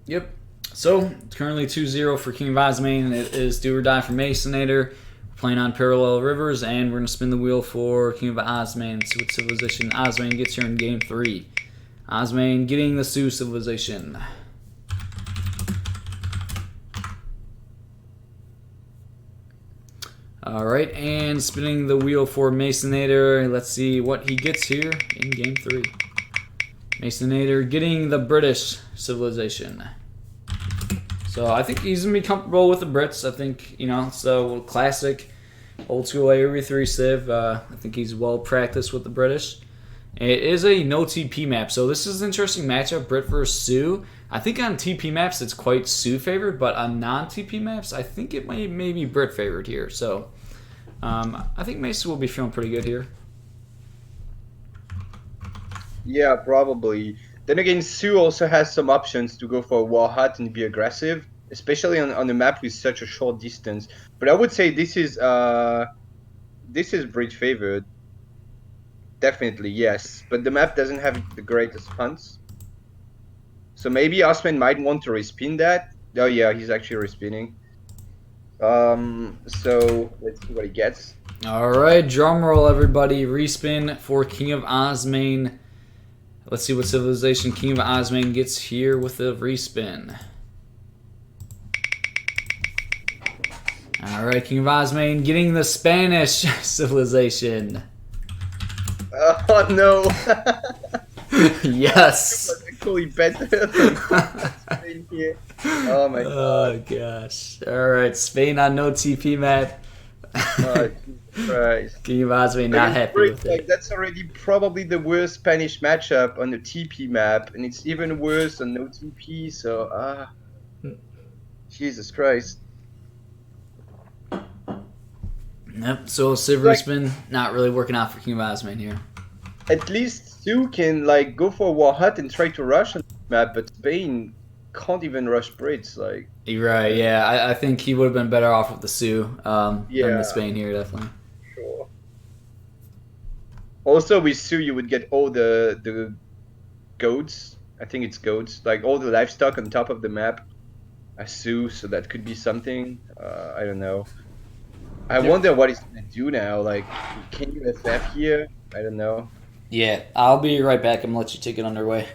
Yep. So it's currently 2-0 for King of Osmane. It is do or die for Maceanator. We're playing on parallel rivers, and we're gonna spin the wheel for King of Osmane. See what civilization Osmane gets here in game 3. Osmane getting the Sioux civilization. Alright, and spinning the wheel for Maceanator. Let's see what he gets here in game 3. Maceanator getting the British civilization. So I think he's going to be comfortable with the Brits. I think, you know, so classic old school AoE3 civ. I think he's well practiced with the British. It is a no TP map, so this is an interesting matchup, Brit versus Sioux. I think on TP maps it's quite Sioux favored, but on non-TP maps I think it may be Brit favored here. So I think Mason will be feeling pretty good here. Yeah, probably. Then again, Sioux also has some options to go for a war hut and be aggressive, especially on a map with such a short distance. But I would say this is Brit favored. Definitely, yes. But the map doesn't have the greatest hunts. So maybe Osman might want to respin that. Oh yeah, he's actually respinning. So let's see what he gets. Alright, drum roll everybody. Respin for King of Osmane. Let's see what civilization King of Osmane gets here with the respin. Alright, King of Osmane getting the Spanish civilization. Oh no! Yes! Actually better than Spain here. Oh my god. Oh gosh. Alright, Spain on no TP map. Oh, Jesus Christ. King of Osmane not happy with Like, it. that's already probably the worst Spanish matchup on the TP map, and it's even worse on no TP, so Jesus Christ. Yep, so Civ respin not really working out for King of Osmane here. At least Sioux can like go for a war hut and try to rush on the map, but Spain can't even rush Brits. Like, You're right, yeah. I think he would have been better off with the Sioux than Yeah. the Spain here, definitely. sure. Also, with Sioux, you would get all the goats. I think it's goats, like all the livestock on top of the map as Sioux, so that could be something. I don't know. I wonder what he's gonna do now. Like, can you FF here? I don't know. Yeah, I'll be right back. I'm gonna let you take it underway.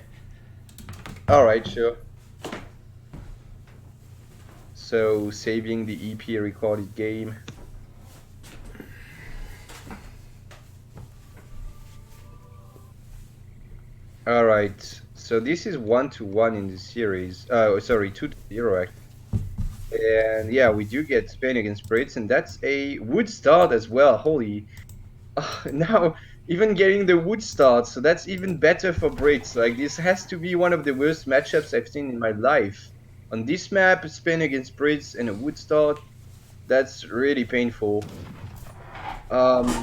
All right, sure. So saving the EP recorded game. All right. So this is 1-1 in the series. Sorry, 2-0 actually. And yeah, we do get Spain against Brits, and that's a wood start as well. Holy, now even getting the wood start, so that's even better for Brits. Like, this has to be one of the worst matchups I've seen in my life. On this map, Spain against Brits and a wood start, that's really painful. At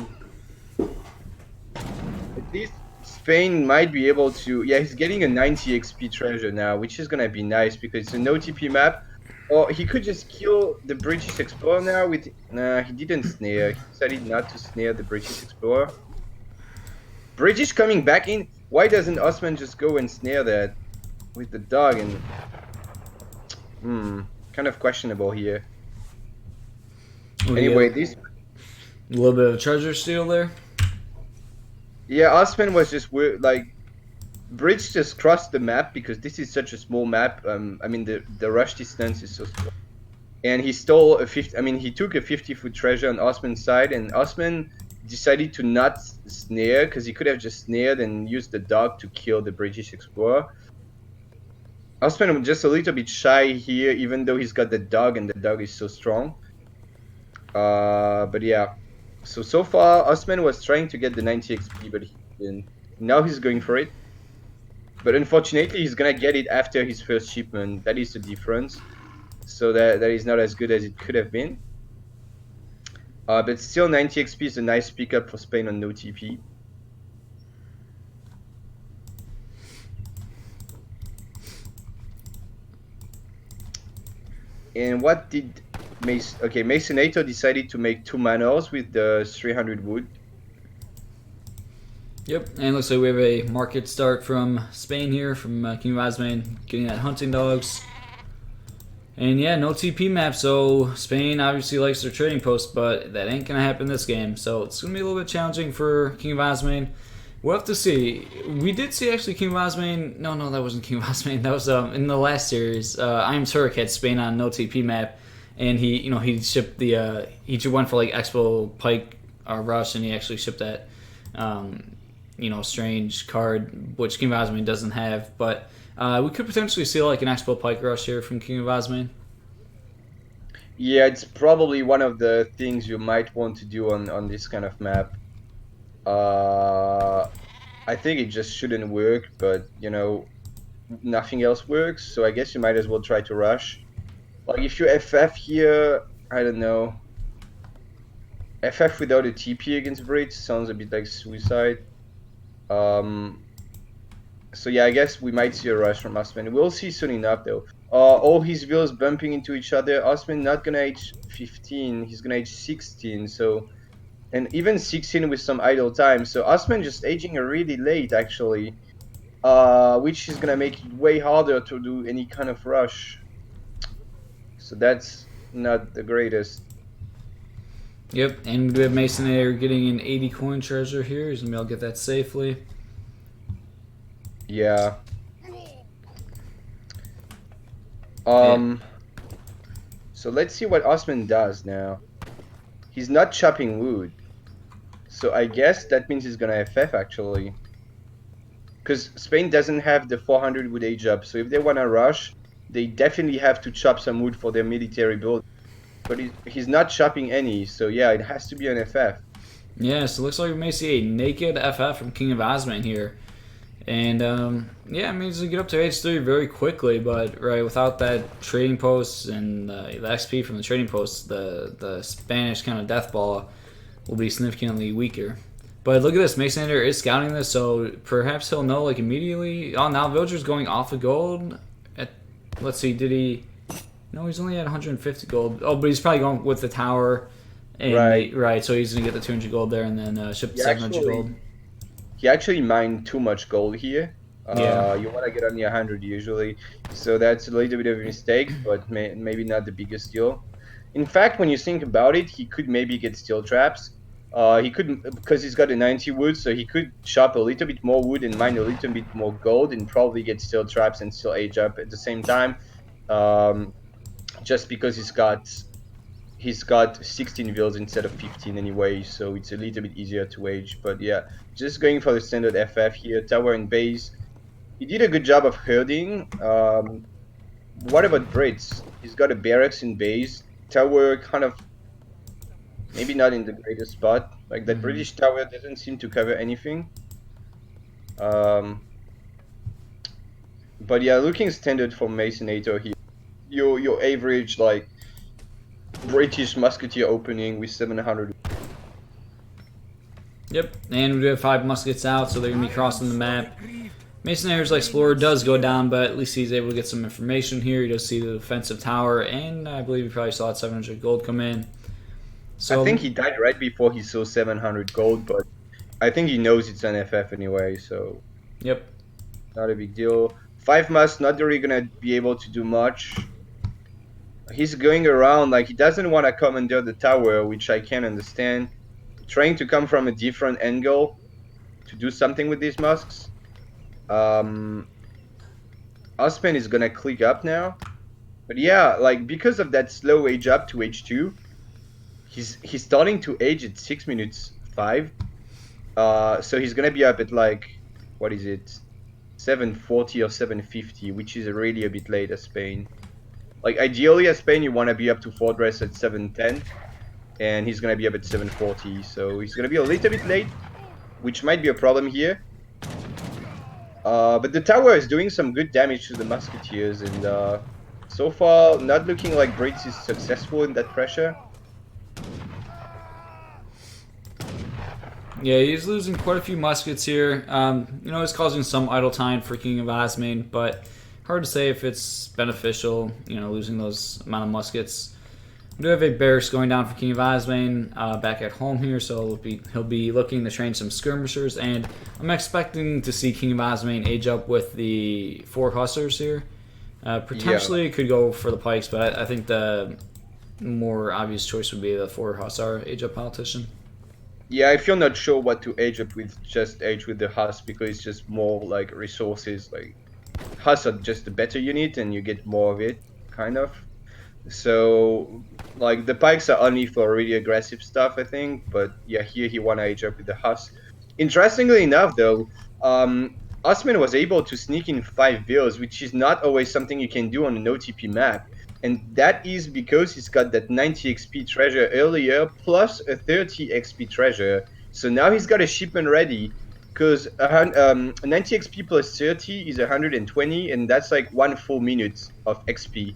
least Spain might be able to. Yeah, he's getting a 90 XP treasure now, which is gonna be nice because it's a no TP map. Or he could just kill the British Explorer now with. Nah, he didn't snare. He decided not to snare the British Explorer. British coming back in. Why doesn't Osman just go and snare that with the dog? And kind of questionable here. Anyway, this. A little bit of treasure steal there. Yeah, Osman was just weird. Like, Bridge just crossed the map because this is such a small map. I mean, the rush distance is so small. And he stole a 50. I mean, he took a 50-foot treasure on Osman's side, and Osman decided to not snare because he could have just snared and used the dog to kill the British Explorer. Osman was just a little bit shy here, even though he's got the dog, and the dog is so strong. But yeah. So far, Osman was trying to get the 90 XP, but he didn't. Now he's going for it. But unfortunately, he's gonna get it after his first shipment. That is the difference. So that is not as good as it could have been. But still, 90 XP is a nice pickup for Spain on no TP. And what did Maceanator decided to make 2 manors with the 300 wood. Yep, and looks like we have a market start from Spain here, from KINGofOsmane, getting that hunting dogs. And yeah, no TP map, so Spain obviously likes their trading post, but that ain't going to happen this game. So it's going to be a little bit challenging for KINGofOsmane. We'll have to see. We did see actually KINGofOsmane. No, that wasn't KINGofOsmane. That was in the last series. I Am Turk had Spain on no TP map, and he shipped the he went for like Expo Pike Rush, and he actually shipped that strange card which KINGofOsmane doesn't have. But we could potentially see like an Expo Pike Rush here from KINGofOsmane. Yeah, it's probably one of the things you might want to do on this kind of map. I think it just shouldn't work, but nothing else works, so I guess you might as well try to rush. Like, if you FF here, I don't know. FF without a TP against Brits sounds a bit like suicide. So yeah, I guess we might see a rush from Osman. We'll see soon enough though. All his wheels bumping into each other. Osman not gonna age 15, he's gonna age 16, so... And even 16 with some idle time. So Osman just aging really late, actually. Which is gonna make it way harder to do any kind of rush. So that's not the greatest. Yep, and we have Maceanator getting an 80 coin treasure here. He's gonna be able to get that safely. Yeah. So let's see what Osman does now. He's not chopping wood. So I guess that means he's gonna FF actually. Because Spain doesn't have the 400 wood age up, so if they wanna rush, they definitely have to chop some wood for their military build. But he's not chopping any, so yeah, it has to be an FF. Yeah, so it looks like we may see a naked FF from KINGofOsmane here. And yeah, I mean, he's gonna get up to age 3 very quickly, but without that trading post and the XP from the trading post, the Spanish kind of death ball will be significantly weaker. But look at this, Maceanator is scouting this, so perhaps he'll know like immediately. Oh, now Villager's going off of gold. Let's see, did he? No, he's only at 150 gold. Oh, but he's probably going with the tower. And right. So he's gonna get the 200 gold there, and then ship the 700 gold. He actually mined too much gold here. Yeah. You want to get only 100 usually, so that's a little bit of a mistake, but maybe not the biggest deal. In fact, when you think about it, he could maybe get steel traps. He could, because he's got a 90 wood, so he could chop a little bit more wood and mine a little bit more gold, and probably get steel traps and still age up at the same time. Just because he's got 16 vills instead of 15 anyway, so it's a little bit easier to age. But yeah, just going for the standard FF here, tower and base. He did a good job of herding. What about Brits? He's got a barracks in base. Tower kind of Maybe not in the greatest spot. Like that British tower doesn't seem to cover anything. But yeah, looking standard for Maceanator here. Your average like British musketeer opening with 700. Yep, and we do have 5 muskets out, so they're going to be crossing the map. Maceanator's Explorer does go down, but at least he's able to get some information here. He does see the defensive tower, and I believe he probably saw that 700 gold come in. So I think he died right before he saw 700 gold, but I think he knows it's an FF anyway, so yep. Not a big deal. 5 must not really gonna be able to do much. He's going around like he doesn't want to come under the tower, which I can understand. Trying to come from a different angle to do something with these musks. Osman is gonna click up now, but yeah, like because of that slow age up to H2, he's starting to age at 6 minutes 5. So he's gonna be up at like, what is it, 740 or 750, which is really a bit late at Spain. Like ideally at Spain you want to be up to Fortress at 710, and he's gonna be up at 740, so he's gonna be a little bit late, which might be a problem here. But the tower is doing some good damage to the musketeers, and so far not looking like Brits is successful in that pressure. Yeah, he's losing quite a few muskets here. It's causing some idle time for King of Osmane, but hard to say if it's beneficial, losing those amount of muskets. We do have a barracks going down for King of Osmane back at home here, so he'll be looking to train some skirmishers, and I'm expecting to see King of Osmane age up with the 4 hussars here. Potentially could go for the pikes, but I think the more obvious choice would be the 4 hussar age up politician. Yeah, if you're not sure what to age up with, just age with the Huss, because it's just more like resources. Like Huss are just a better unit and you get more of it, kind of. So like the pikes are only for really aggressive stuff, I think. But yeah, here he wanna age up with the Huss. Interestingly enough though, Osman was able to sneak in 5 bills, which is not always something you can do on an OTP map. And that is because he's got that 90 XP treasure earlier, plus a 30 XP treasure. So now he's got a shipment ready, because 90 XP plus 30 is 120, and that's like 1 full minute of XP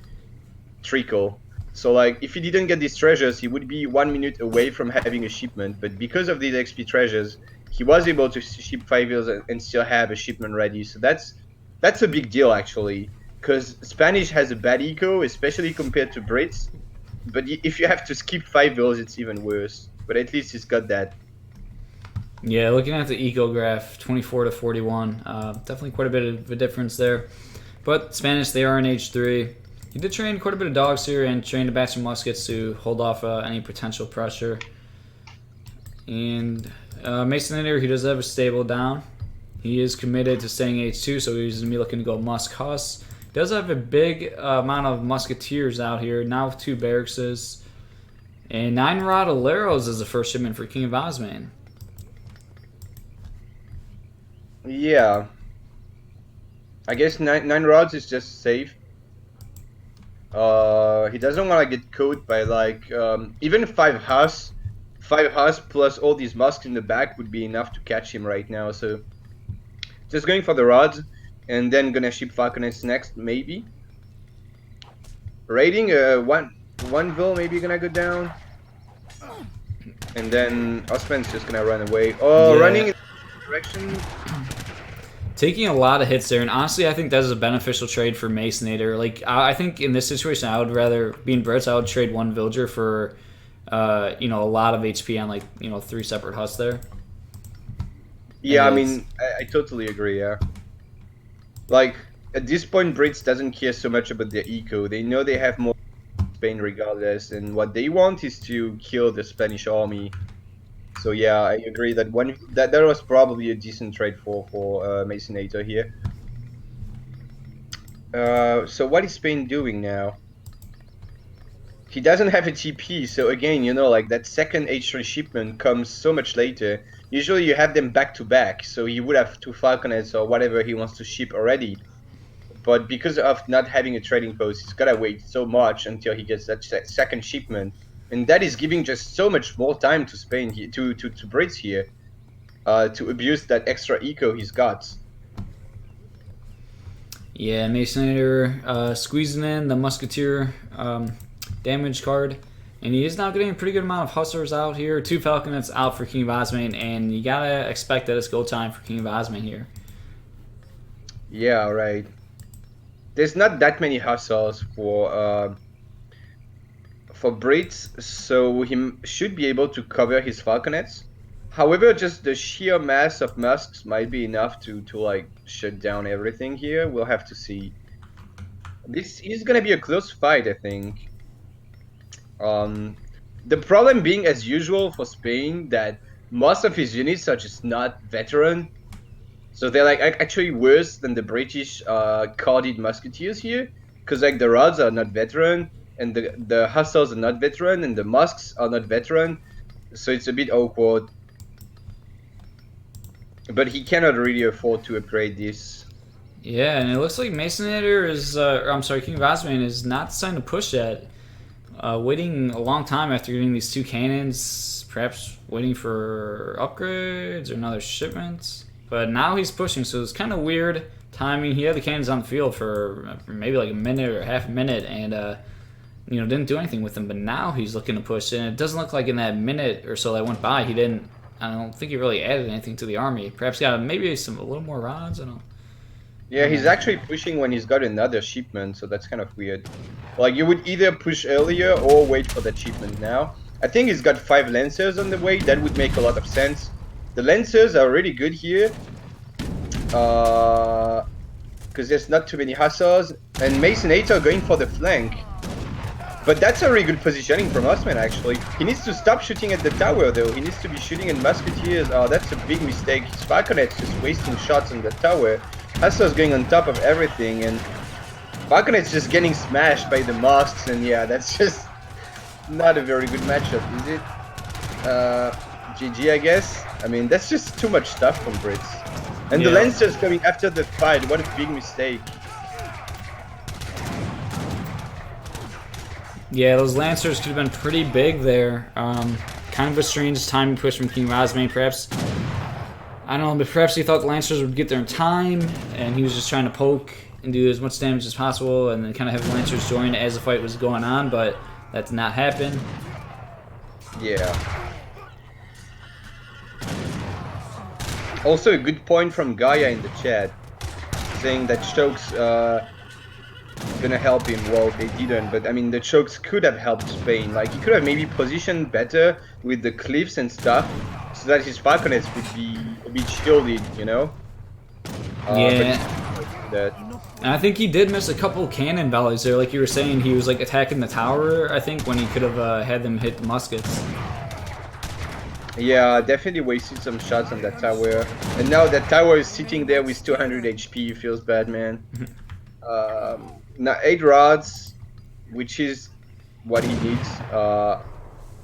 trickle. So like, if he didn't get these treasures, he would be 1 minute away from having a shipment. But because of these XP treasures, he was able to ship 5 bills and still have a shipment ready. So that's a big deal actually. Because Spanish has a bad eco, especially compared to Brits. But if you have to skip 5 bills, it's even worse. But at least he's got that. Yeah, looking at the eco graph, 24 to 41, definitely quite a bit of a difference there. But Spanish, they are in age 3. He did train quite a bit of dogs here and trained a batch of muskets to hold off any potential pressure. And Maceanator, he does have a stable down. He is committed to staying H2, so he's going to be looking to go Musk Huss. Does have a big amount of musketeers out here, now with 2 barracks, and 9 Rodaleros is the first shipment for King of Osmane. Yeah, I guess 9 rods is just safe. He doesn't want to get caught by like even 5 Huss plus all these musks in the back would be enough to catch him right now. So just going for the rods. And then gonna ship falconets next, maybe. Raiding one bill maybe gonna go down. And then Osman's just gonna run away. Oh, yeah. Running in the direction. Taking a lot of hits there, and honestly I think that is a beneficial trade for Maceanator. Like I think in this situation I would rather, being Brits, I would trade 1 villager for a lot of HP on like 3 separate Huss there. Yeah, I mean I totally agree, yeah. Like, at this point, Brits doesn't care so much about their eco. They know they have more Spain regardless, and what they want is to kill the Spanish army. So yeah, I agree that that was probably a decent trade for Maceanator here. So what is Spain doing now? He doesn't have a TP, so again, like that second H3 shipment comes so much later. Usually you have them back to back, so he would have 2 falconets or whatever he wants to ship already. But because of not having a trading post, he's gotta wait so much until he gets that second shipment. and that is giving just so much more time to Spain here, to Brits here, to abuse that extra eco he's got. Yeah, Maceanator squeezing in the Musketeer damage card. And he is now getting a pretty good amount of Hustlers out here. 2 Falconets out for King of Osmane, and you gotta expect that it's go time for King of Osmane here. Yeah, right. There's not that many hustles for Brits, so he should be able to cover his Falconets. However, just the sheer mass of Musks might be enough to like shut down everything here. We'll have to see. This is gonna be a close fight, I think. The problem being, as usual for Spain, that most of his units are just not veteran. So they're like actually worse than the British carded musketeers here, because like the rods are not veteran, and the hussars are not veteran, and the musks are not veteran. So it's a bit awkward. But he cannot really afford to upgrade this. Yeah, and it looks like Maceanator is, I'm sorry, King of Osmane is not deciding to push that. Waiting a long time after getting these 2 cannons, perhaps waiting for upgrades or another shipment. But now he's pushing, so it's kind of weird timing. He had the cannons on the field for maybe like a minute or half a minute, and didn't do anything with them. But now he's looking to push, and it doesn't look like in that minute or so that went by, he didn't. I don't think he really added anything to the army. Perhaps got maybe a little more rods. I don't know. Yeah, he's actually pushing when he's got another shipment, so that's kind of weird. Like, you would either push earlier or wait for that shipment now. I think he's got 5 Lancers on the way. That would make a lot of sense. The Lancers are really good here. Because there's not too many Hussars. And Maceanator going for the flank. But that's a really good positioning from Osman, actually. He needs to stop shooting at the tower, though. He needs to be shooting at Musketeers. Oh, that's a big mistake. His Falconet's just wasting shots on the tower. Hussar's going on top of everything, and Falconet's just getting smashed by the Mosques, and yeah, that's just not a very good matchup, is it? GG, I guess. I mean, that's just too much stuff from Brits. And the Lancers coming after the fight, what a big mistake. Yeah, those Lancers could have been pretty big there. Kind of a strange timing push from King of Osmane, perhaps. I don't know, but perhaps he thought the Lancers would get there in time, and he was just trying to poke and do as much damage as possible, and then kind of have the Lancers join as the fight was going on, but that did not happen. Yeah. Also, a good point from Gaia in the chat, saying that chokes gonna help him. Well, they didn't, but I mean, the chokes could have helped Spain. Like, he could have maybe positioned better with the cliffs and stuff, so that his Falconets would be a bit shielded, you know? Yeah. And I think he did miss a couple cannon volleys there. Like you were saying, he was like attacking the tower, I think, when he could have had them hit the muskets. Yeah, definitely wasted some shots on that tower. And now that tower is sitting there with 200 HP. Feels bad, man. Now 8 rods, which is what he needs.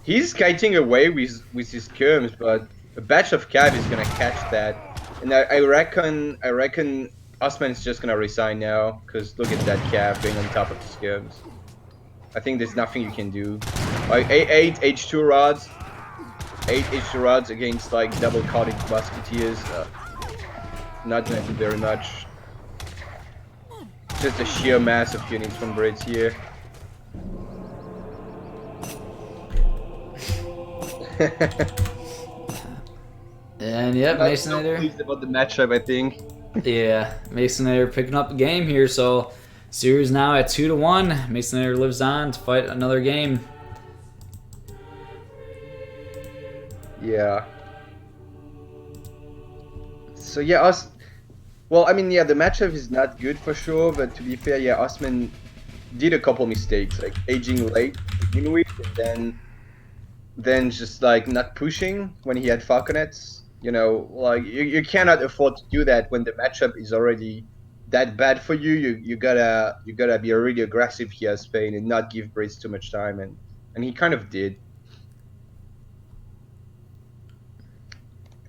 He's kiting away with his skirms, but a batch of cav is gonna catch that. And I reckon Osman's just gonna resign now, because look at that cav going on top of the skirms. I think there's nothing you can do. Like 8 H2 rods. 8 H2 rods against like double carded musketeers. Not gonna do very much. Just a sheer mass of units from Brits here. And yeah, Maceanator. Pleased about the matchup, I think. Yeah, Maceanator picking up the game here. So series now at 2-1. Maceanator lives on to fight another game. Yeah. So yeah, well, I mean, yeah, the matchup is not good for sure, but to be fair, yeah, Osman did a couple mistakes, like aging late to begin with, and then just like not pushing when he had Falconets. You know, like you cannot afford to do that when the matchup is already that bad for you. You gotta be really aggressive here, Spain, and not give Brits too much time, and he kind of did.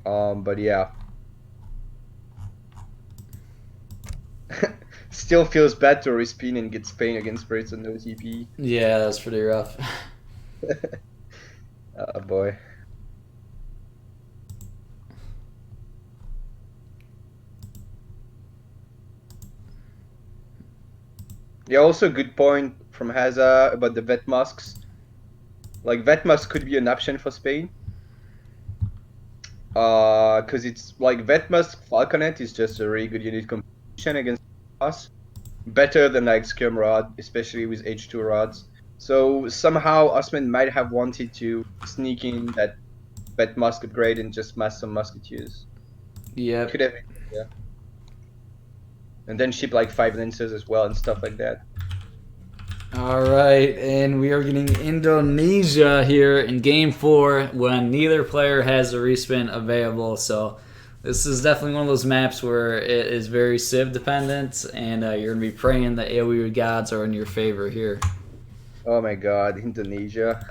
But yeah. Still feels bad to respin and get Spain against Brits on no TP. Yeah, that's pretty rough. Oh boy. Yeah, also good point from Haza about the vet masks. Like vet mask could be an option for Spain. Because it's like vet mask falconet is just a really good unit competition against us. Better than like skirm rod, especially with H2 rods. So somehow Osman might have wanted to sneak in that vet mask upgrade and just mask some musketeers. Yep. Could have been, yeah. And then ship like 5 lancers as well and stuff like that. All right, and we are getting Indonesia here in Game 4 when neither player has a respin available. So this is definitely one of those maps where it is very civ dependent, and you're going to be praying that AoE gods are in your favor here. Oh my god, Indonesia.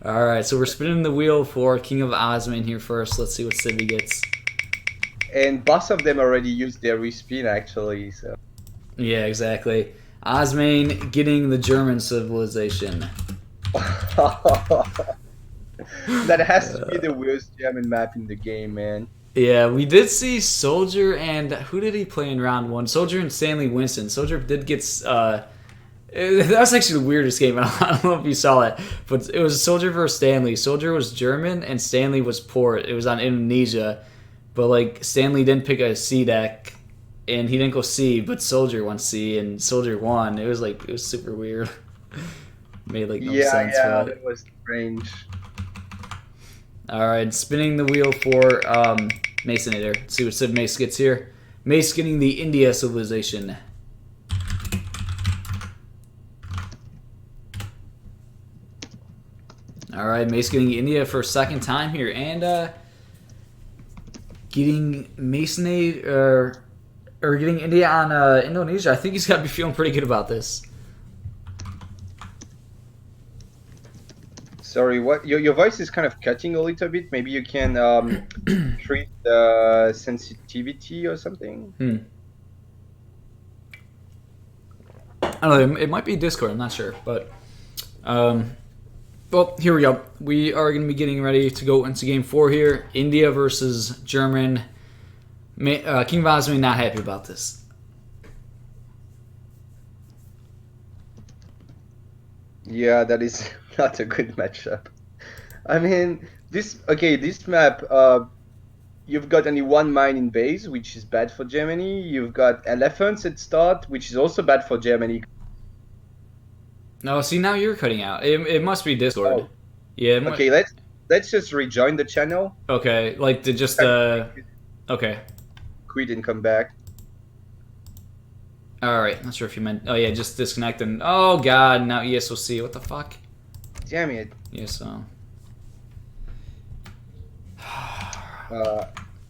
All right, so we're spinning the wheel for KINGofOsmane here first. Let's see what civ he gets. And both of them already used their respin actually, so. Yeah, exactly. Osmane getting the German civilization. That has to be the worst German map in the game, man. Yeah, we did see Soldier and who did he play in round 1? Soldier and Stanley Winston. Soldier did get that was actually the weirdest game. I don't know if you saw it, but it was Soldier versus Stanley. Soldier was German and Stanley was Port. It was on Indonesia, but like Stanley didn't pick a C deck. And he didn't go C, but Soldier won C, and Soldier won. It was super weird. Made like no sense. Yeah, but... that was strange. All right, spinning the wheel for Maceanator. Let's see what Civ Mace gets here. Mace getting the India civilization. All right, Mace getting India for a second time here, and getting Maceanator. Or getting India on Indonesia. I think he's got to be feeling pretty good about this. Sorry, what? Your voice is kind of cutting a little bit. Maybe you can treat the sensitivity or something. I don't know. It might be Discord. I'm not sure, but well, here we go. We are going to be getting ready to go into Game 4 here. India versus German. KINGofOsmane not happy about this. Yeah, that is not a good matchup. I mean, this map, you've got only one mine in base, which is bad for Germany. You've got elephants at start, which is also bad for Germany. No, see, now you're cutting out. It must be Discord. Oh. Yeah. Okay, let's just rejoin the channel. Okay, like to just okay. Quit and come back. All right, not sure if you meant. Oh yeah, just disconnect and. Oh god, now ESOC. What the fuck? Damn it. ESO.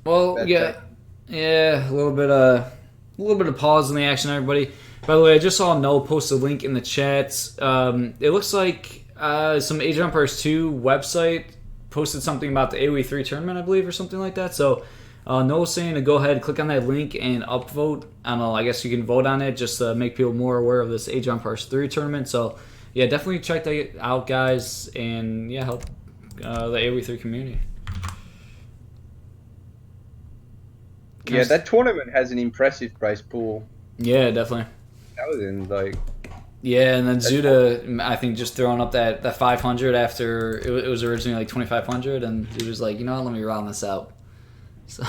Well, yeah, a little bit of pause in the action, everybody. By the way, I just saw Noel post a link in the chat. It looks like some Age of Empires 2 website posted something about the AoE 3 tournament, I believe, or something like that. So Noel's saying to go ahead, click on that link and upvote. I don't know, I guess you can vote on it just to make people more aware of this Age of Empires 3 tournament. So yeah, definitely check that out, guys, and yeah, help the AoE 3 community. Yeah, that tournament has an impressive prize pool. Yeah, definitely. Like. Yeah, and then Zuda, I think, just throwing up that 500 after it was originally like 2,500, and he was like, you know what, let me round this out. So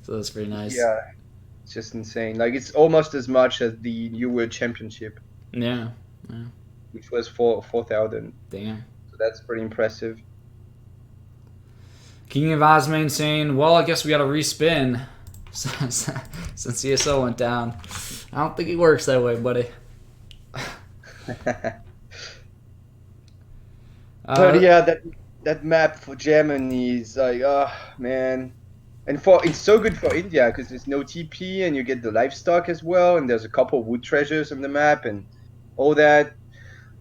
that's pretty nice. Yeah, it's just insane. Like, it's almost as much as the New World Championship. Yeah. Which was 4,000. Damn. So that's pretty impressive. KINGofOsmane saying, well, I guess we got to respin since ESO went down. I don't think it works that way, buddy. But yeah, that map for Germany is like, oh man, and it's so good for India because there's no TP and you get the livestock as well, and there's a couple wood treasures on the map and all that.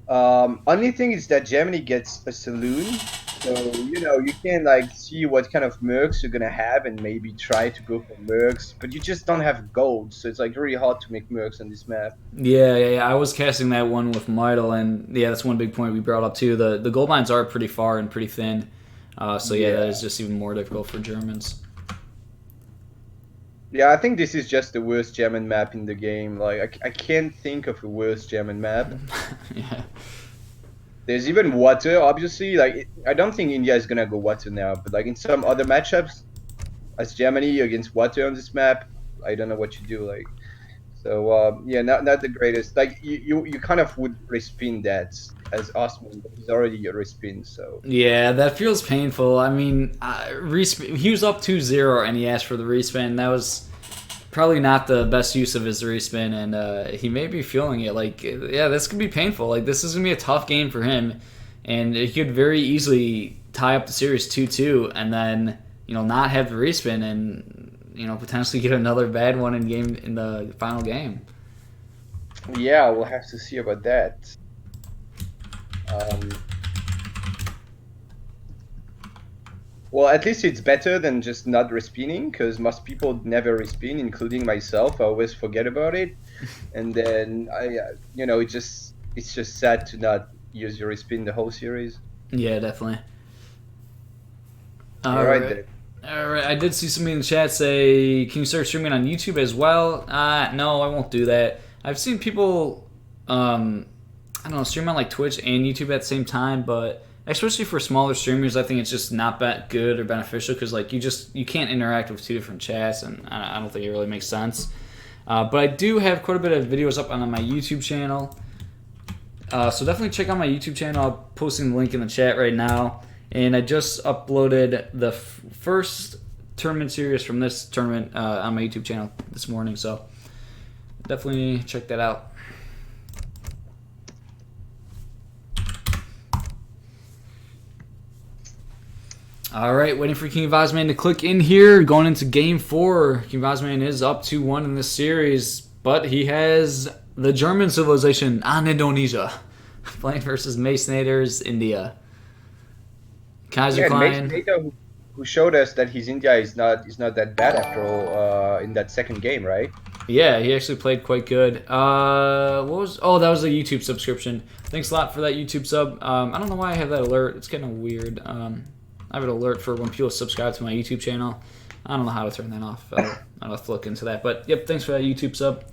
Only thing is that Germany gets a saloon, So, you know, you can like see what kind of mercs you're gonna have and maybe try to go for mercs, but you just don't have gold, so it's like really hard to make mercs on this map. Yeah. I was casting that one with Midel, and yeah, that's one big point we brought up too. The gold mines are pretty far and pretty thin, so yeah, that is just even more difficult for Germans. Yeah, I think this is just the worst German map in the game. Like, I can't think of a worse German map. Yeah. There's even water, obviously. Like, I don't think India is gonna go water now, but like in some other matchups, as Germany against water on this map, I don't know what you do. Like, so yeah, not the greatest. Like, you kind of would respin that as Osman, but he's already a respin, so. Yeah, that feels painful. I mean, he was up 2-0 and he asked for the respin. That was probably not the best use of his respin, and he may be feeling it. Like, yeah, this could be painful. Like, this is going to be a tough game for him, and he could very easily tie up the series 2-2 and then, not have the respin and, potentially get another bad one in the final game. Yeah, we'll have to see about that. Well, at least it's better than just not respinning, because most people never respin, including myself. I always forget about it, and then it's just sad to not use your respin the whole series. Yeah, definitely. All right then. All right, I did see somebody in the chat say, "Can you start streaming on YouTube as well?" No, I won't do that. I've seen people, I don't know, stream on like Twitch and YouTube at the same time, but especially for smaller streamers, I think it's just not that good or beneficial because like you can't interact with two different chats, and I don't think it really makes sense. But I do have quite a bit of videos up on my YouTube channel, so definitely check out my YouTube channel. I'm posting the link in the chat right now. And I just uploaded the first tournament series from this tournament on my YouTube channel this morning, so definitely check that out. All right, waiting for KINGofOsmane to click in here. Going into Game 4. KINGofOsmane is up 2-1 in this series, but he has the German civilization on Indonesia, playing versus Maceanator's India. Maceanator, who showed us that his India is not that bad after all in that second game, right? Yeah, he actually played quite good. That was a YouTube subscription. Thanks a lot for that YouTube sub. I don't know why I have that alert. It's kind of weird. I have an alert for when people subscribe to my YouTube channel. I don't know how to turn that off. I'll have to look into that. But yep, thanks for that YouTube sub.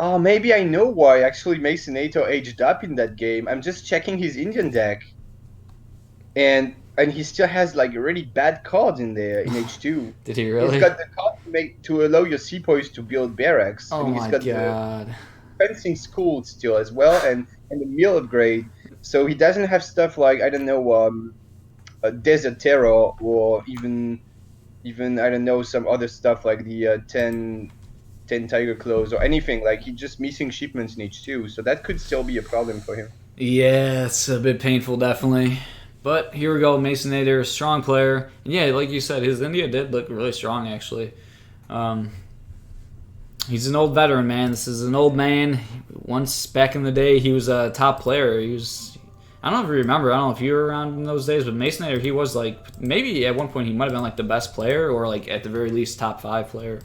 Oh, maybe I know why. Actually, Maceanator aged up in that game. I'm just checking his Indian deck. And he still has like really bad cards in there in H2. Did he really? He's got the card to allow your sepoys to build barracks. Oh and he's my got god. The fencing school still as well, and the meal upgrade. So he doesn't have stuff like, I don't know, a desert terror, or even I don't know, some other stuff like the 10 tiger claws or anything. Like, he's just missing shipments in H2, so that could still be a problem for him. Yeah, it's a bit painful, definitely. But here we go, Maceanator, strong player. And yeah, like you said, his India did look really strong, actually. He's an old veteran, man. This is an old man. Once back in the day, he was a top player. I don't know if you remember. I don't know if you were around in those days, but Maceanator, he was like, maybe at one point he might have been like the best player, or like at the very least top 5 player.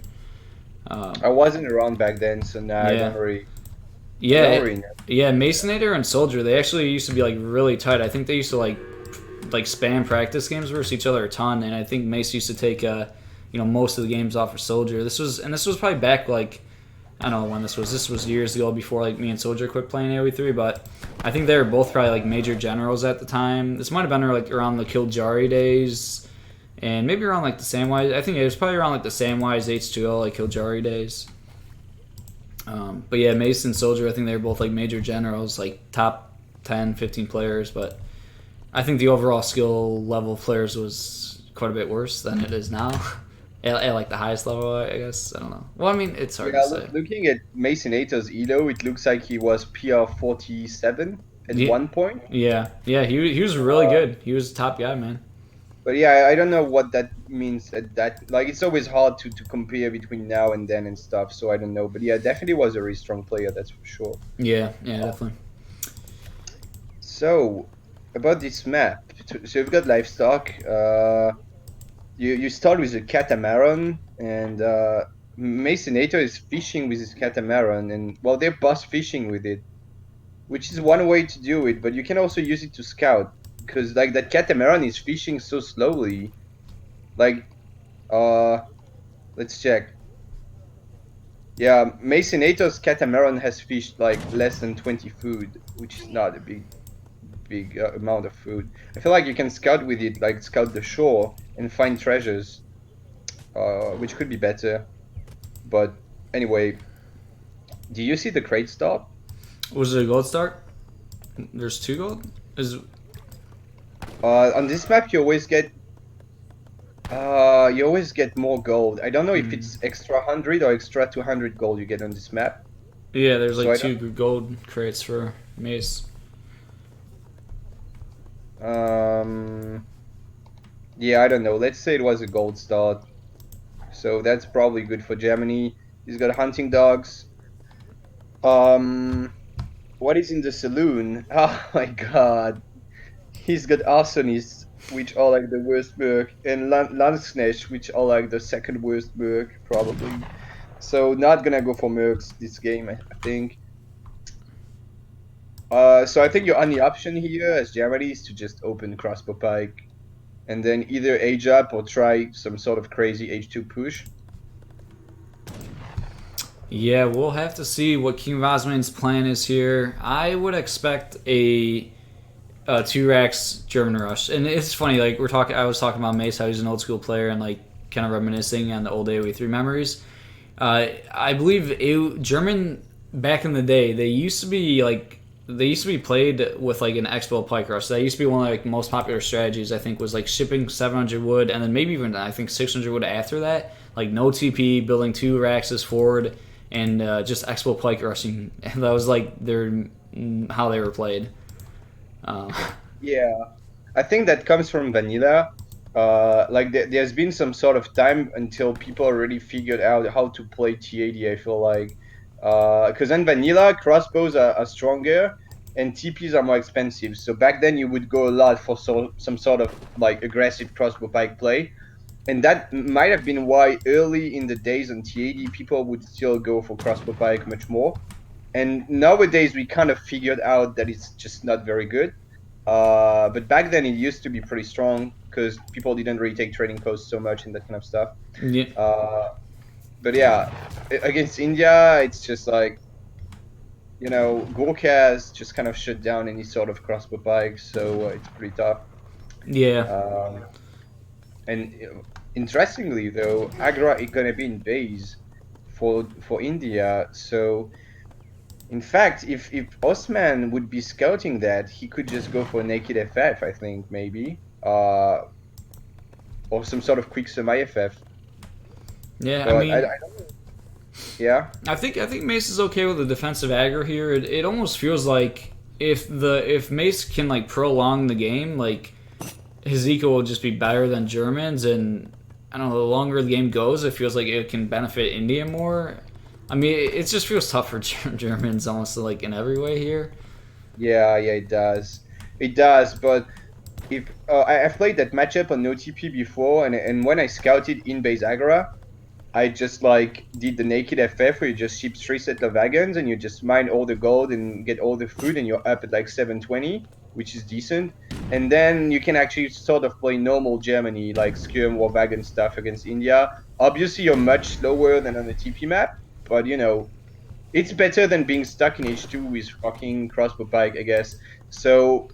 I wasn't around back then, so now I don't really. Yeah, Maceanator and Soldier, they actually used to be like really tight. I think they used to like spam practice games versus each other a ton, and I think Mace used to take most of the games off for Soldier. This was probably back like, I don't know when this was. This was years ago before like me and Soldier quit playing AoE3, but I think they were both probably like major generals at the time. This might have been like around the Killjoy days, and maybe around like the Samwise. I think it was probably around like the Samwise H2O like Killjoy days. But yeah, Mace and Soldier, I think they were both like major generals, like top 10, 15 players, but I think the overall skill level of players was quite a bit worse than it is now. at like the highest level, I guess. I don't know. Well, I mean, it's hard to say. Looking at Maceanator's elo, it looks like he was PR 47 at one point. Yeah, he was really good. He was a top guy, man. But yeah, I don't know what that means at that. Like, it's always hard to compare between now and then and stuff, so I don't know. But yeah, definitely was a really strong player, that's for sure. Yeah, definitely. So, about this map. So you've got livestock. You start with a catamaran, and Maceanator is fishing with his catamaran, and well, they're both fishing with it, which is one way to do it. But you can also use it to scout, because like that catamaran is fishing so slowly. Like, let's check. Yeah, Maceanator's catamaran has fished like less than 20 food, which is not a big amount of food. I feel like you can scout with it, like scout the shore and find treasures, which could be better. But anyway, do you see the crate stop? Was it a gold start? There's 2 gold? On this map, you always get more gold. I don't know if it's extra 100 or extra 200 gold you get on this map. Yeah, there's like 2 gold crates for mace. Yeah, I don't know. Let's say it was a gold start. So that's probably good for Germany. He's got hunting dogs. What is in the saloon? Oh my god. He's got arsonists, which are like the worst merc, and Landsknecht, which are like the second worst merc, probably. So not gonna go for mercs this game, I think. So I think your only option here as Germany is to just open crossbow pike, and then either age up or try some sort of crazy H2 push. Yeah, we'll have to see what King of Osmane's plan is here. I would expect a 2 racks German rush, and it's funny. Like I was talking about Mace, how he's an old school player, and like kind of reminiscing on the old AoE3 memories. I believe German back in the day, they used to be played with like an expo pike rush. That used to be one of like most popular strategies. I think was like shipping 700 wood, and then maybe even I think 600 wood after that. Like no TP, building 2 racks forward, and just expo pike rushing. And that was like how they were played. Yeah, I think that comes from vanilla. Like there's been some sort of time until people already figured out how to play T80. I feel like, because in vanilla crossbows are stronger and TPs are more expensive. So back then you would go a lot for some sort of like aggressive crossbow pike play, and that might have been why early in the days on T80 people would still go for crossbow pike much more. And nowadays we kind of figured out that it's just not very good. But back then it used to be pretty strong because people didn't really take trading posts so much and that kind of stuff. Yeah. But yeah, against India, it's just like, you know, Gurkhas just kind of shut down any sort of crossbow pike, so it's pretty tough. Yeah. And interestingly, though, Agra is gonna be in base for India, so. In fact, if Osman would be scouting that, he could just go for naked FF, I think, maybe. Or some sort of quick semi-FF. Yeah, But I mean, I don't know. Yeah? I think Mace is okay with the defensive aggro here. It almost feels like if Mace can like prolong the game, like his eco will just be better than Germans, and I don't know, the longer the game goes, it feels like it can benefit India more. I mean, it just feels tough for Germans almost like in every way here. Yeah, it does. It does, but if I've played that matchup on no TP before, and when I scouted in base Agra, I just like did the naked FF where you just ship 3 sets of wagons and you just mine all the gold and get all the food, and you're up at like 720, which is decent. And then you can actually sort of play normal Germany, like skirm or wagon stuff against India. Obviously, you're much slower than on the TP map, but you know, it's better than being stuck in H2 with fucking crossbow pike, I guess. So,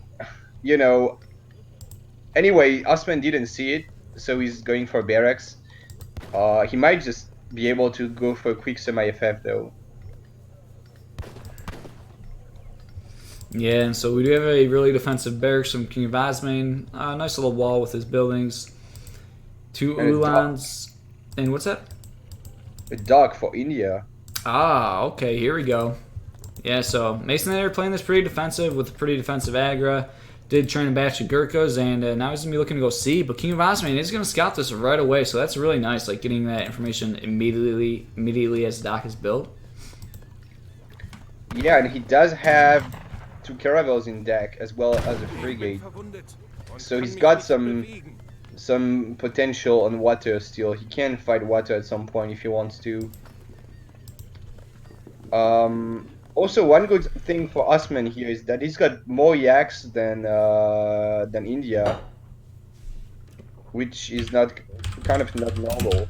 you know, anyway, Osman didn't see it, so he's going for barracks. He might just be able to go for a quick semi-FF though. Yeah, and so we do have a really defensive barracks from King of Osmane. Nice little wall with his buildings. 2 Ulans. And what's that? A dog for India. Ah, okay, here we go. Yeah, so Maceanator playing this pretty defensive with a pretty defensive aggro. Did train a batch of Gurkhas, and now he's going to be looking to go C. But King of Osmane is going to scout this right away, so that's really nice, like getting that information immediately as Doc is built. Yeah, and he does have 2 caravels in deck as well as a frigate. So he's got some potential on water still. He can fight water at some point if he wants to. Also, one good thing for Osman here is that he's got more yaks than India, which is not kind of not normal.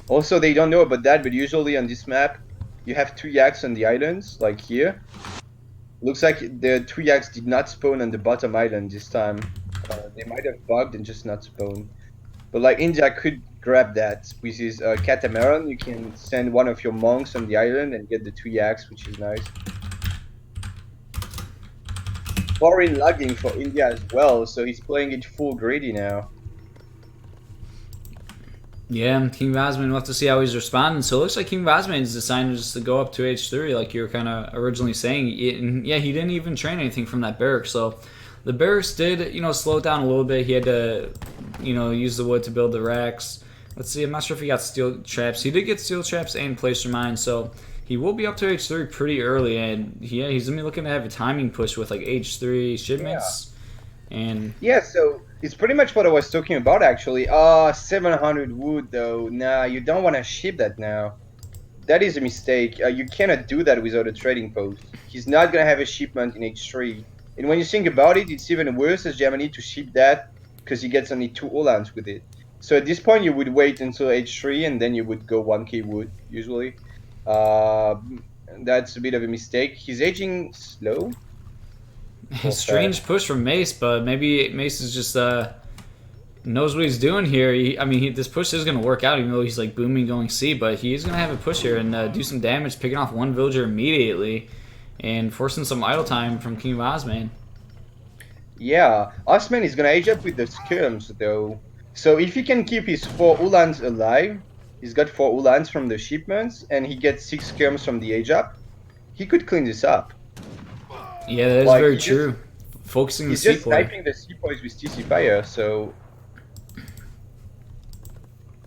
Also, they don't know about that, but usually on this map, you have 2 yaks on the islands, like here. Looks like the 2 yaks did not spawn on the bottom island this time. They might have bugged and just not spawned. But like India could grab that with his catamaran. You can send one of your monks on the island and get the 2 yaks, which is nice. Foreign lagging for India as well, so he's playing it full greedy now. Yeah, KINGofOsmane, we'll have to see how he's responding. So it looks like KINGofOsmane is deciding just to go up to H3, like you were kind of originally saying. And yeah, he didn't even train anything from that barrack. So the barracks did, slow it down a little bit. He had to, use the wood to build the racks. Let's see, I'm not sure if he got steel traps. He did get steel traps and placer mines, so he will be up to H3 pretty early. And yeah, he's going to be looking to have a timing push with like H3 shipments. Yeah. And yeah, so it's pretty much what I was talking about actually. 700 wood though. Nah, you don't want to ship that now. That is a mistake. You cannot do that without a trading post. He's not going to have a shipment in H3. And when you think about it, it's even worse as Germany to ship that because he gets only 2 Uhlans with it. So at this point, you would wait until H3 and then you would go 1k wood usually. That's a bit of a mistake. He's aging slow. Strange push from Mace, but maybe Mace is just knows what he's doing here. This push is going to work out, even though he's like booming going C, but he's going to have a push here and do some damage, picking off 1 villager immediately and forcing some idle time from KINGofOsmane. Yeah, Osman is going to age up with the skirms though. So if he can keep his 4 Uhlans alive, he's got 4 Uhlans from the shipments, and he gets 6 skirms from the age up, he could clean this up. Yeah, that is very true. Focusing the sepoys. He's just sepoy. sniping the sepoys with TC fire, so...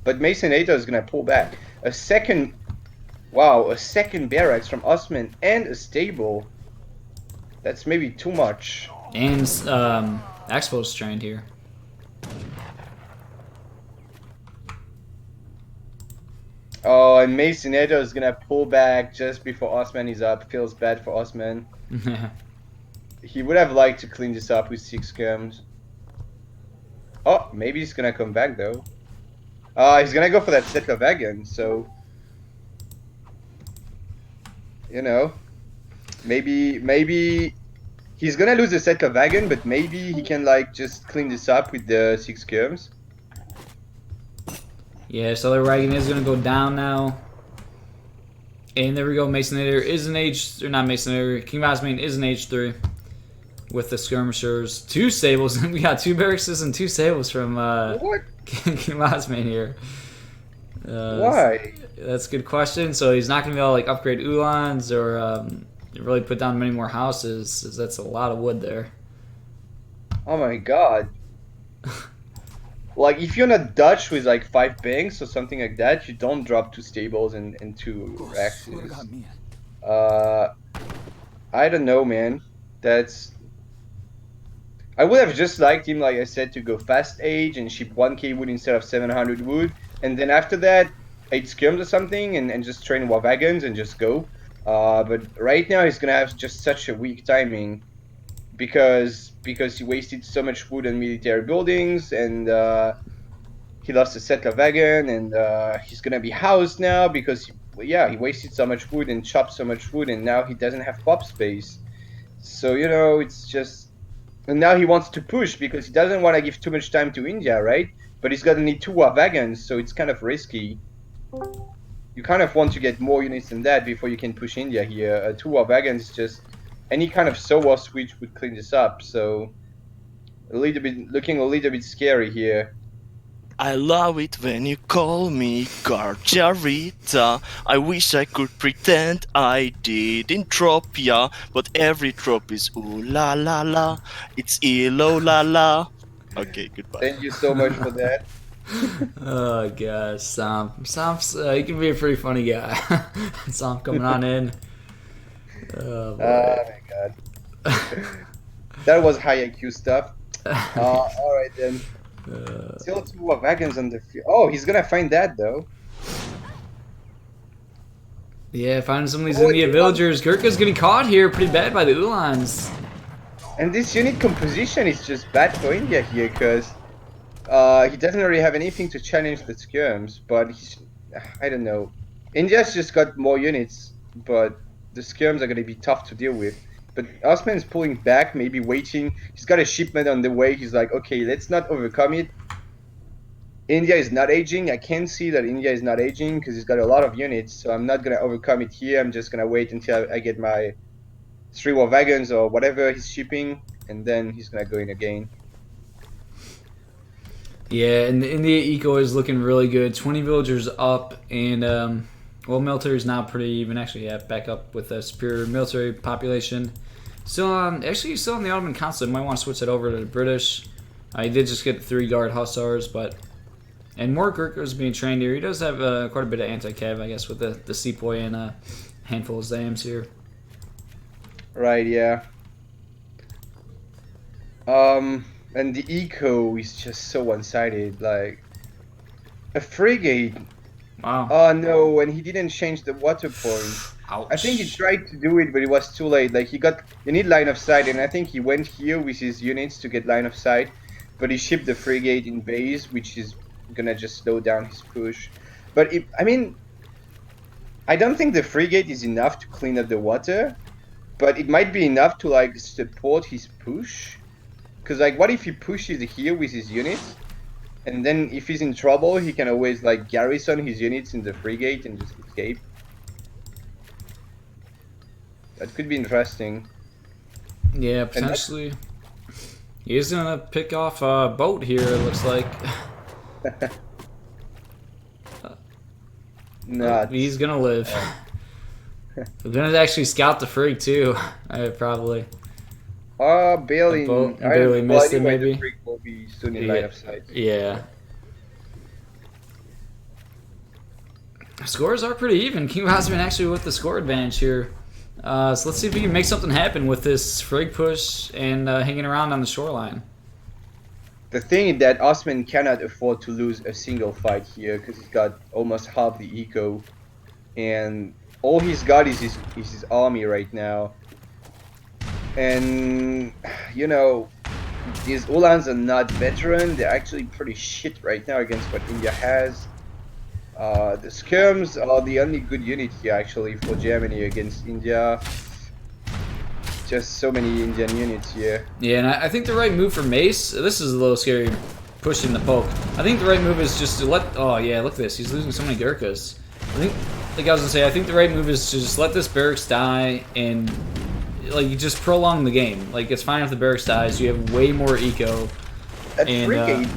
But Maceanator is gonna pull back. A second barracks from Osman and a stable. That's maybe too much. And Expo's trained here. Oh, and Maceanator is gonna pull back just before Osman is up. Feels bad for Osman. He would have liked to clean this up with 6 skirms. Oh, maybe he's gonna come back though. He's gonna go for that settler wagon, so... Maybe... He's gonna lose the settler wagon, but maybe he can like just clean this up with the 6 skirms. Yeah, so the wagon is going to go down now. And there we go. Maceanator is an H... Or not Maceanator. KINGofOsmane is an H3. With the skirmishers. 2 stables. We got 2 barracks and 2 stables from What? KINGofOsmane here. Why? That's a good question. So he's not going to be able to like upgrade Uhlans or really put down many more houses. That's a lot of wood there. Oh my god. Like, if you're not Dutch with like 5 banks or something like that, you don't drop 2 stables and 2 axes. I don't know, man. I would have just liked him, like I said, to go fast age and ship 1k wood instead of 700 wood. And then after that, 8 skirms or something and just train war wagons and just go. But right now he's gonna have just such a weak timing. Because he wasted so much wood on military buildings and he lost a settler wagon and he's gonna be housed now because he wasted so much wood and chopped so much wood and now he doesn't have pop space. So it's just, and now he wants to push because he doesn't want to give too much time to India, right? But he's gonna need 2 war wagons, so it's kind of risky. You kind of want to get more units than that before you can push India here. 2 war wagons just. Any kind of SOA switch would clean this up, so looking a little bit scary here. I love it when you call me Garjarita. I wish I could pretend I didn't drop ya, but every drop is ooh la la la. It's elo la la. Okay, goodbye. Thank you so much for that. Oh gosh, Somp's he can be a pretty funny guy. Somp coming on in. Oh Oh boy. my god. That was high IQ stuff. Alright then. Still two more wagons on the field. Oh, he's gonna find that though. Yeah, finding some of these Oh, India yeah. villagers. Gurkha's getting caught here pretty bad by the Ulans. And this unit composition is just bad for India here, because he doesn't really have anything to challenge the skirms, but I don't know. India's just got more units, but the skirms are going to be tough to deal with. But Osman's pulling back, maybe waiting. He's got a shipment on the way. He's like, okay, let's not overcome it. India is not aging. I can see that India is not aging because he's got a lot of units, so I'm not going to overcome it here. I'm just going to wait until I get my 3 more wagons or whatever he's shipping, and then he's going to go in again. Yeah, and the India eco is looking really good. 20 villagers up, and well, military is now pretty even. Actually, yeah, back up with a superior military population. Still on, actually, he's still on the Ottoman consulate. Might want to switch that over to the British. He did just get 3 guard hussars, but and more Gurkhas being trained here. He does have quite a bit of anti-cav, I guess, with the sepoy and a handful of Zams here. Right, yeah. And the eco is just so one-sided. Like a frigate. Wow. Oh no, and he didn't change the water point. Ouch. I think he tried to do it, but it was too late. Like you need line of sight, and I think he went here with his units to get line of sight, but he shipped the frigate in base, which is gonna just slow down his push. But I mean, I don't think the frigate is enough to clean up the water, but it might be enough to like support his push. Cause like, what if he pushes here with his units, and then if he's in trouble, he can always like garrison his units in the frigate and just escape. That could be interesting. Yeah, potentially. He's gonna pick off a boat here, it looks like. No, He's gonna live. We're gonna actually scout the frig too, probably. barely. Boat barely missed it, maybe. The frigate will be soon in line of sight. Yeah. Scores are pretty even. GiveUAnxiety actually with the score advantage here. So let's see if we can make something happen with this frig push and hanging around on the shoreline. The thing is that Osman cannot afford to lose a single fight here because he's got almost half the eco, and all he's got is his army right now. And you know, these Ulans are not veteran. They're actually pretty shit right now against what India has. The skirms are the only good unit here actually for Germany against India. Just so many Indian units here. Yeah, and I think the right move for Mace, this is a little scary, pushing the poke. I think the right move is just to let, oh yeah, look at this, he's losing so many Gurkhas. I think, like I was gonna say, I think the right move is to just let this barracks die and like you just prolong the game. Like it's fine if the barracks dies, you have way more eco. That and, frigate,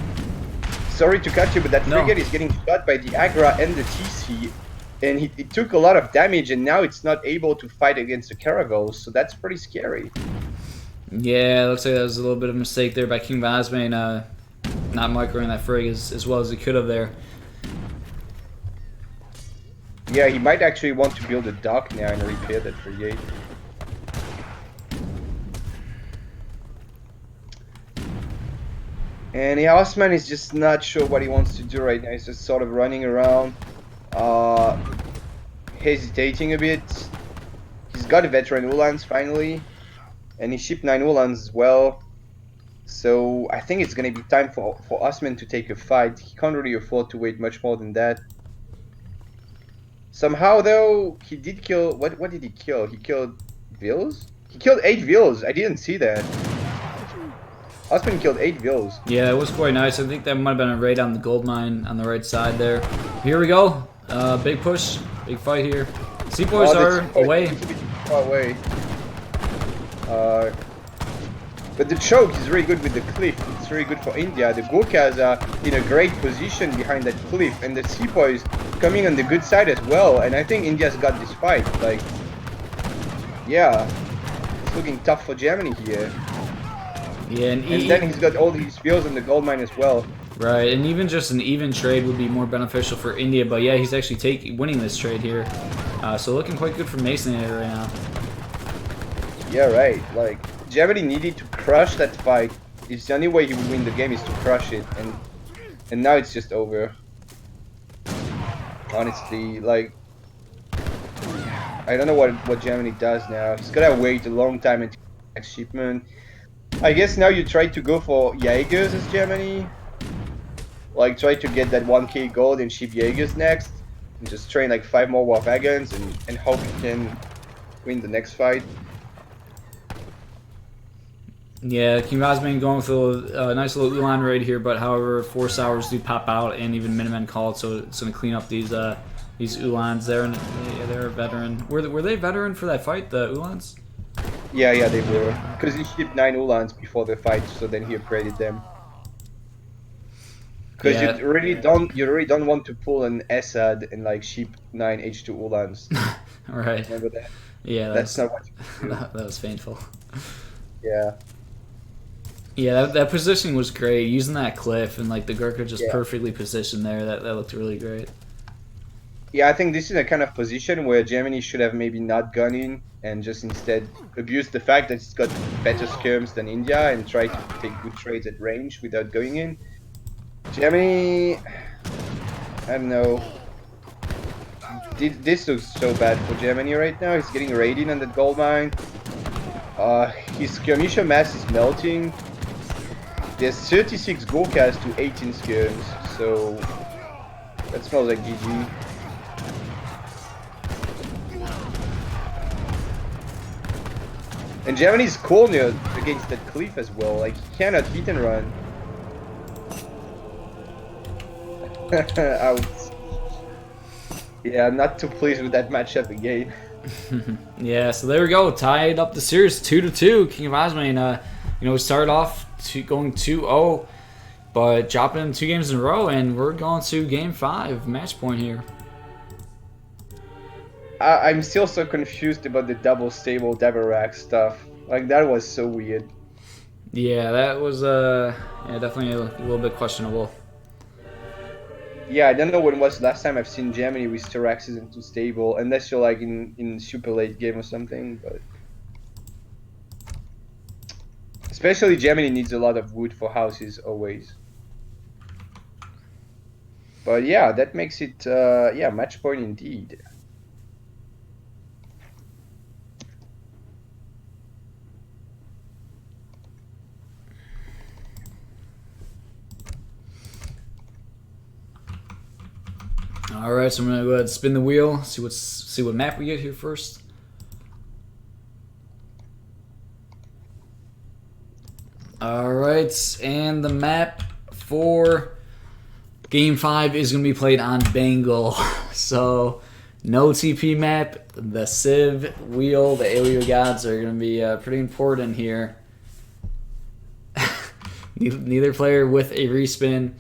sorry to cut you, but that No. frigate is getting shot by the Agra and the TC, and it took a lot of damage, and now it's not able to fight against the caravels, so that's pretty scary. Yeah, it looks like that was a little bit of a mistake there by KINGofOsmane, not microing that frig as well as he could have there. Yeah, he might actually want to build a dock now and repair that frigate. And yeah, Osman is just not sure what he wants to do right now. He's just sort of running around, hesitating a bit. He's got a veteran Ulans finally, and he shipped 9 Ulans as well. So I think it's gonna be time for Osman to take a fight. He can't really afford to wait much more than that. Somehow though, he did kill, what did he kill? He killed Vils? He killed 8 Vils, I didn't see that. Osman killed 8 Vils. Yeah, it was quite nice. I think that might have been a raid on the gold mine on the right side there. Here we go. Big push, big fight here. Sepoys are away. Far away. But the choke is very good with the cliff. It's very good for India. The Gurkhas are in a great position behind that cliff, and the Sepoys coming on the good side as well. And I think India's got this fight. Like, yeah, it's looking tough for Germany here. Yeah, And then he's got all these fields in the gold mine as well. Right, and even just an even trade would be more beneficial for India. But yeah, he's actually winning this trade here. So looking quite good for Maceanator right now. Yeah, right. Like, Germany needed to crush that fight. It's the only way he would win the game is to crush it, and now it's just over. Honestly, like, I don't know what Germany does now. He's gotta wait a long time until the next shipment. I guess now you try to go for Jaegers as Germany. Like, try to get that 1k gold and ship Jaegers next. And just train like 5 more war wagons and hope you can win the next fight. Yeah, KINGofOsmane going with a nice little Ulan raid here, but however, Force Hours do pop out and even Minutemen called, so it's going to clean up these Ulans there. And they're a veteran. Were they veteran for that fight, the Ulans? Yeah, they were. Because he shipped 9 Ulans before the fight, so then he upgraded them. Because you really don't want to pull an Assad and like ship 9 H2 Ulans. Right. Remember that? Yeah, that's not what you do. that was painful. Yeah. Yeah, that positioning was great. Using that cliff and like the Gurkha just perfectly positioned there. That looked really great. Yeah, I think this is a kind of position where Germany should have maybe not gone in and just instead abused the fact that it's got better skirms than India and try to take good trades at range without going in. Germany, I don't know. This looks so bad for Germany right now. He's getting raided on that gold mine. His skirmisher mass is melting. There's 36 Gurkhas to 18 skirms, so that smells like GG. And Germany's cornered against that cliff as well. Like, he cannot hit and run. Out. Yeah, not too pleased with that matchup again. Yeah, so there we go. Tied up the series 2-2. KINGofOsmane, we started off going 2-0, but dropping 2 games in a row, and we're going to game 5, match point here. I'm still so confused about the double stable double rack stuff. Like, that was so weird. Yeah, that was definitely a little bit questionable. Yeah, I don't know when was the last time I've seen Germany with Styraxes and 2 stable, unless you're like in super late game or something, but especially Germany needs a lot of wood for houses always. But yeah, that makes it match point indeed. All right, so I'm gonna go ahead and spin the wheel, see what map we get here first. All right, and the map for Game 5 is gonna be played on Bengal. So no TP map. The Civ wheel, the Aleo gods are gonna be pretty important here. Neither player with a respin.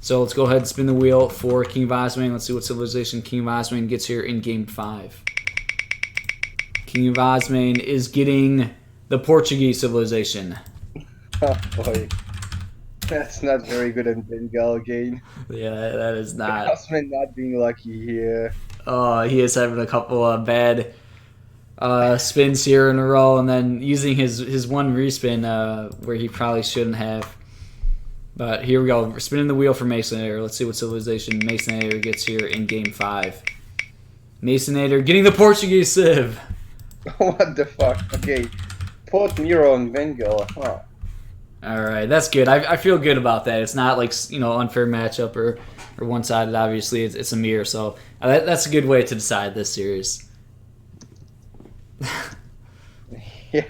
So let's go ahead and spin the wheel for KINGofOsmane. Let's see what civilization KINGofOsmane gets here in Game 5. KINGofOsmane is getting the Portuguese civilization. Oh boy. That's not very good in Bengal again. Yeah, that is not. Osman not being lucky here. Oh, he is having a couple of bad spins here in a row, and then using his one respin where he probably shouldn't have. But here we go. We're spinning the wheel for Maceanator. Let's see what civilization Maceanator gets here in Game 5. Maceanator getting the Portuguese civ. What the fuck? Okay. Port Miro and Bengal. Huh. Alright, that's good. I feel good about that. It's not like, unfair matchup or one-sided, obviously. It's a mirror, so that's a good way to decide this series. Yeah.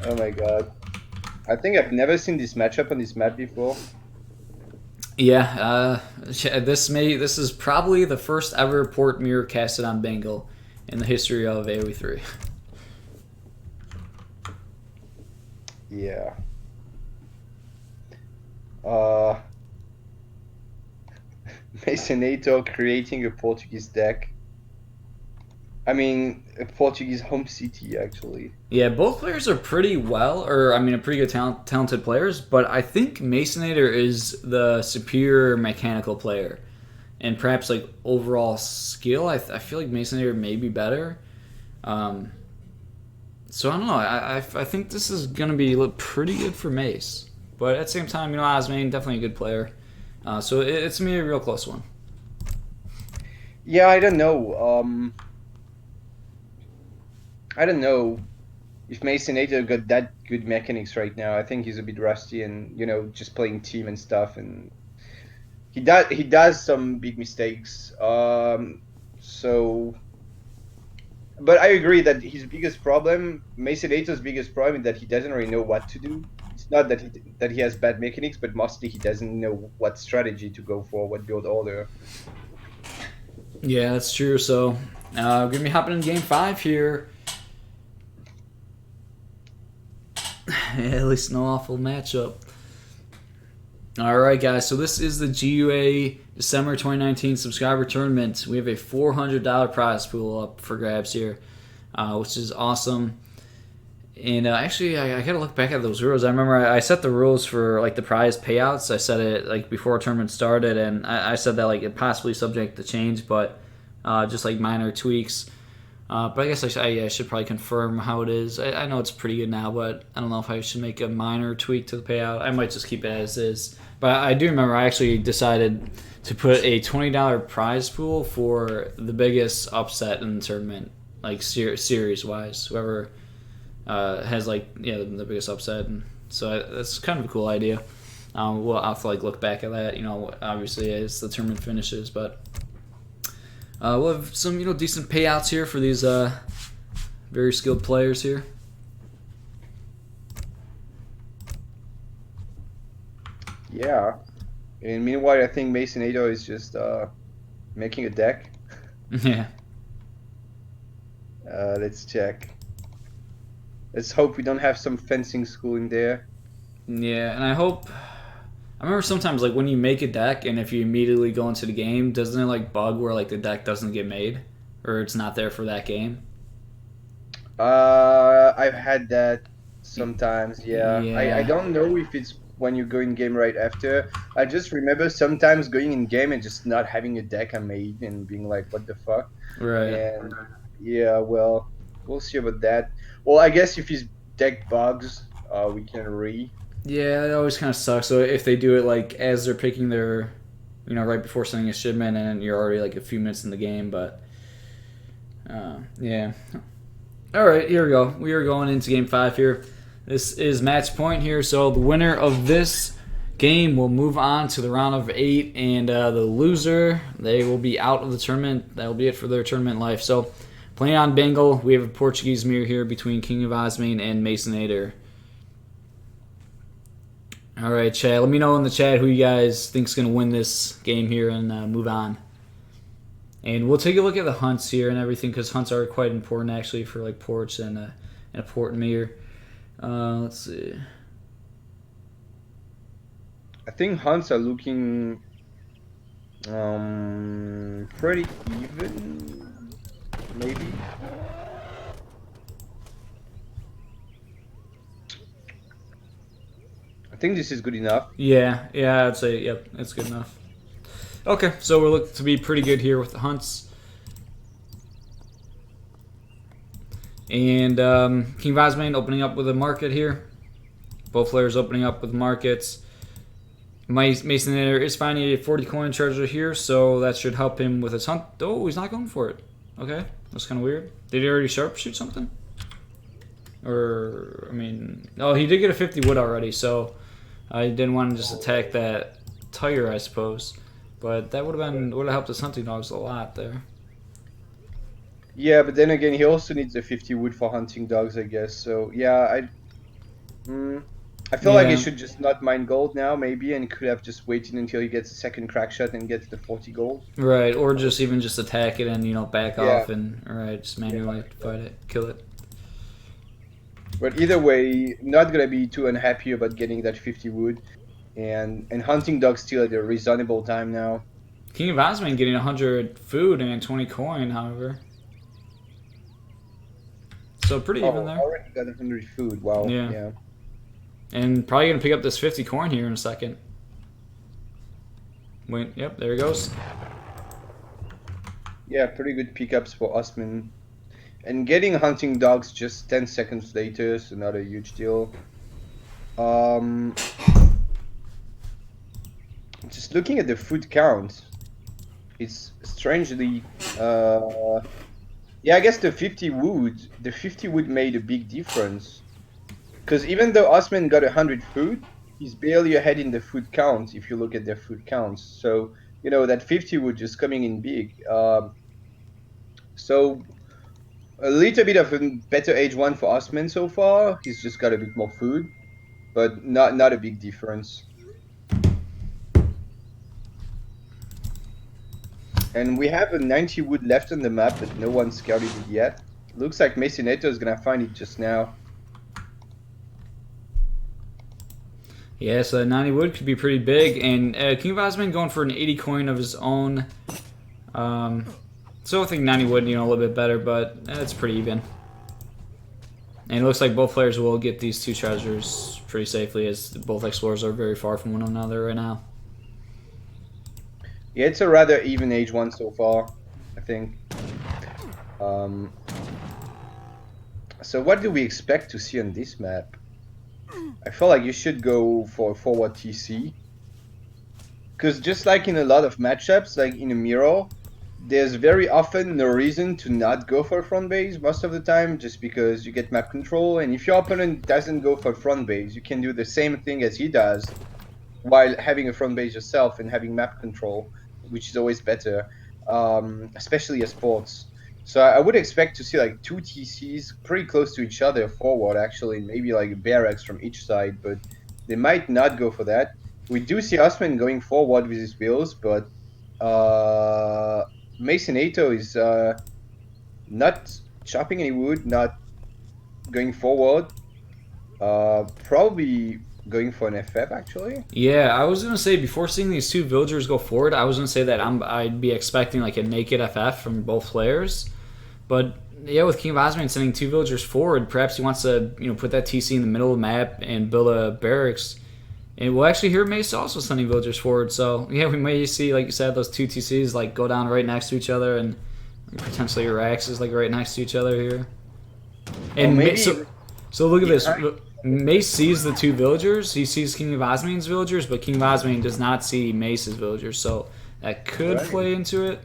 Oh my god. I think I've never seen this matchup on this map before. Yeah, this is probably the first ever port mirror casted on Bengal in the history of AoE 3. Yeah. Maceanator creating a Portuguese deck. I mean, a Portuguese home city actually. Yeah, both players are pretty pretty good talented players, but I think Maceanator is the superior mechanical player. And perhaps like overall skill, I feel like Maceanator may be better. So I don't know. I think this is going to be look pretty good for Mace. But at the same time, Osmane, definitely a good player. So it's going to be a real close one. Yeah, I don't know. I don't know if Maceanator got that good mechanics right now. I think he's a bit rusty, and just playing team and stuff, and he does some big mistakes. So, but I agree that his biggest problem, Maceanator's biggest problem, is that he doesn't really know what to do. It's not that he has bad mechanics, but mostly he doesn't know what strategy to go for, what build order. Yeah, that's true. So we're going to be hopping in game 5 here. At least no awful matchup. Alright guys, so this is the GUA December 2019 subscriber tournament. We have a $400 prize pool up for grabs here, which is awesome. And actually, I gotta look back at those rules. I remember I set the rules for like the prize payouts. I set it like before tournament started, and I said that like it possibly subject to change, but just like minor tweaks. But I guess I should probably confirm how it is. I know it's pretty good now, but I don't know if I should make a minor tweak to the payout. I might just keep it as is. But I do remember I actually decided to put a $20 prize pool for the biggest upset in the tournament, like series-wise. Whoever has the biggest upset. And so that's kind of a cool idea. We'll have to look back at that, obviously as the tournament finishes, but... we'll have some, decent payouts here for these very skilled players here. Yeah. And meanwhile, I think Maceanator is just making a deck. Yeah. Let's check. Let's hope we don't have some fencing school in there. Yeah, and I hope... I remember sometimes when you make a deck and if you immediately go into the game, doesn't it bug where the deck doesn't get made or it's not there for that game? I've had that sometimes. Yeah. Yeah. I don't know if it's when you go in game right after. I just remember sometimes going in game and just not having a deck I made and being like, what the fuck? Right. And yeah, well, we'll see about that. Well, I guess if his deck bugs, we can Yeah, it always kind of sucks. So if they do it as they're picking their, right before sending a shipment, and you're already a few minutes in the game, but yeah. All right, here we go. We are going into game 5 here. This is match point here. So the winner of this game will move on to the round of 8, and the loser, they will be out of the tournament. That will be it for their tournament life. So playing on Bengal, we have a Portuguese mirror here between KINGofOsmane and Maceanator. All right, Chad. Let me know in the chat who you guys think is going to win this game here and move on. And we'll take a look at the hunts here and everything because hunts are quite important actually for ports and a port and mirror. Let's see. I think hunts are looking pretty even, maybe. I think this is good enough. Yeah, I'd say, yep, it's good enough. Okay, so we're looking to be pretty good here with the hunts. And KINGofOsmane opening up with a market here. Both players opening up with markets. Maceanator is finding a 40 coin treasure here, so that should help him with his hunt. Oh, he's not going for it. Okay, that's kind of weird. Did he already sharpshoot something? Or, oh, he did get a 50 wood already, so I didn't want to just attack that tire, I suppose. But that would have helped his hunting dogs a lot there. Yeah, but then again, he also needs a 50 wood for hunting dogs, I guess. So yeah, I feel like he should just not mine gold now, maybe, and could have just waited until he gets a second crack shot and gets the 40 gold. Right, or just attack it and back off and just manually fight it, kill it. But either way, not gonna be too unhappy about getting that 50 wood, and hunting dogs still at a reasonable time now. KINGofOsmane getting 100 food and 20 coin, however. So pretty even there. Already got 100 food. Wow. Yeah. Yeah. And probably going to pick up this 50 corn here in a second. Wait, yep, there he goes. Yeah, pretty good pickups for Osman. And getting hunting dogs just 10 seconds later is not a huge deal. Just looking at the food count, it's strangely, yeah, I guess the 50 wood made a big difference. Because even though Osman got 100 food, he's barely ahead in the food count if you look at their food counts. So, you know, that 50 wood just coming in big. So a little bit of a better H1 for Osman so far. He's just got a bit more food, but not a big difference. And we have a 90 wood left on the map, but no one scouted it yet. Looks like Maceanator is gonna find it just now. Yeah, so that 90 wood could be pretty big. And KINGofOsmane going for an 80 coin of his own. So I think 90 wood, you know, a little bit better, but it's pretty even. And it looks like both players will get these two treasures pretty safely, as both explorers are very far from one another right now. Yeah, it's a rather even H1 so far, I think. So what do we expect to see on this map? I feel like you should go for a forward TC. Because just like in a lot of matchups, like in a mirror, there's very often no reason to not go for front base most of the time, just because you get map control. And if your opponent doesn't go for front base, you can do the same thing as he does while having a front base yourself and having map control, which is always better, especially as sports. So I would expect to see like two TCs pretty close to each other forward, actually, maybe like a barracks from each side, but they might not go for that. We do see Osman going forward with his bills, but Maceanator is not chopping any wood, not going forward, probably going for an FF actually. Yeah, I was gonna say before seeing these two villagers go forward, I was gonna say that I'd be expecting like a naked FF from both players, but yeah, with KINGofOsmane sending two villagers forward, perhaps he wants to put that TC in the middle of the map and build a barracks. And we'll actually hear Mace also sending villagers forward, so yeah, we may see, like you said, those two TCs like go down right next to each other, and potentially your Rax is like right next to each other here. And maybe, so look at this. Mace sees the two villagers. He sees KINGofOsmane's villagers, but KINGofOsmane does not see Mace's villagers, so that could play into it.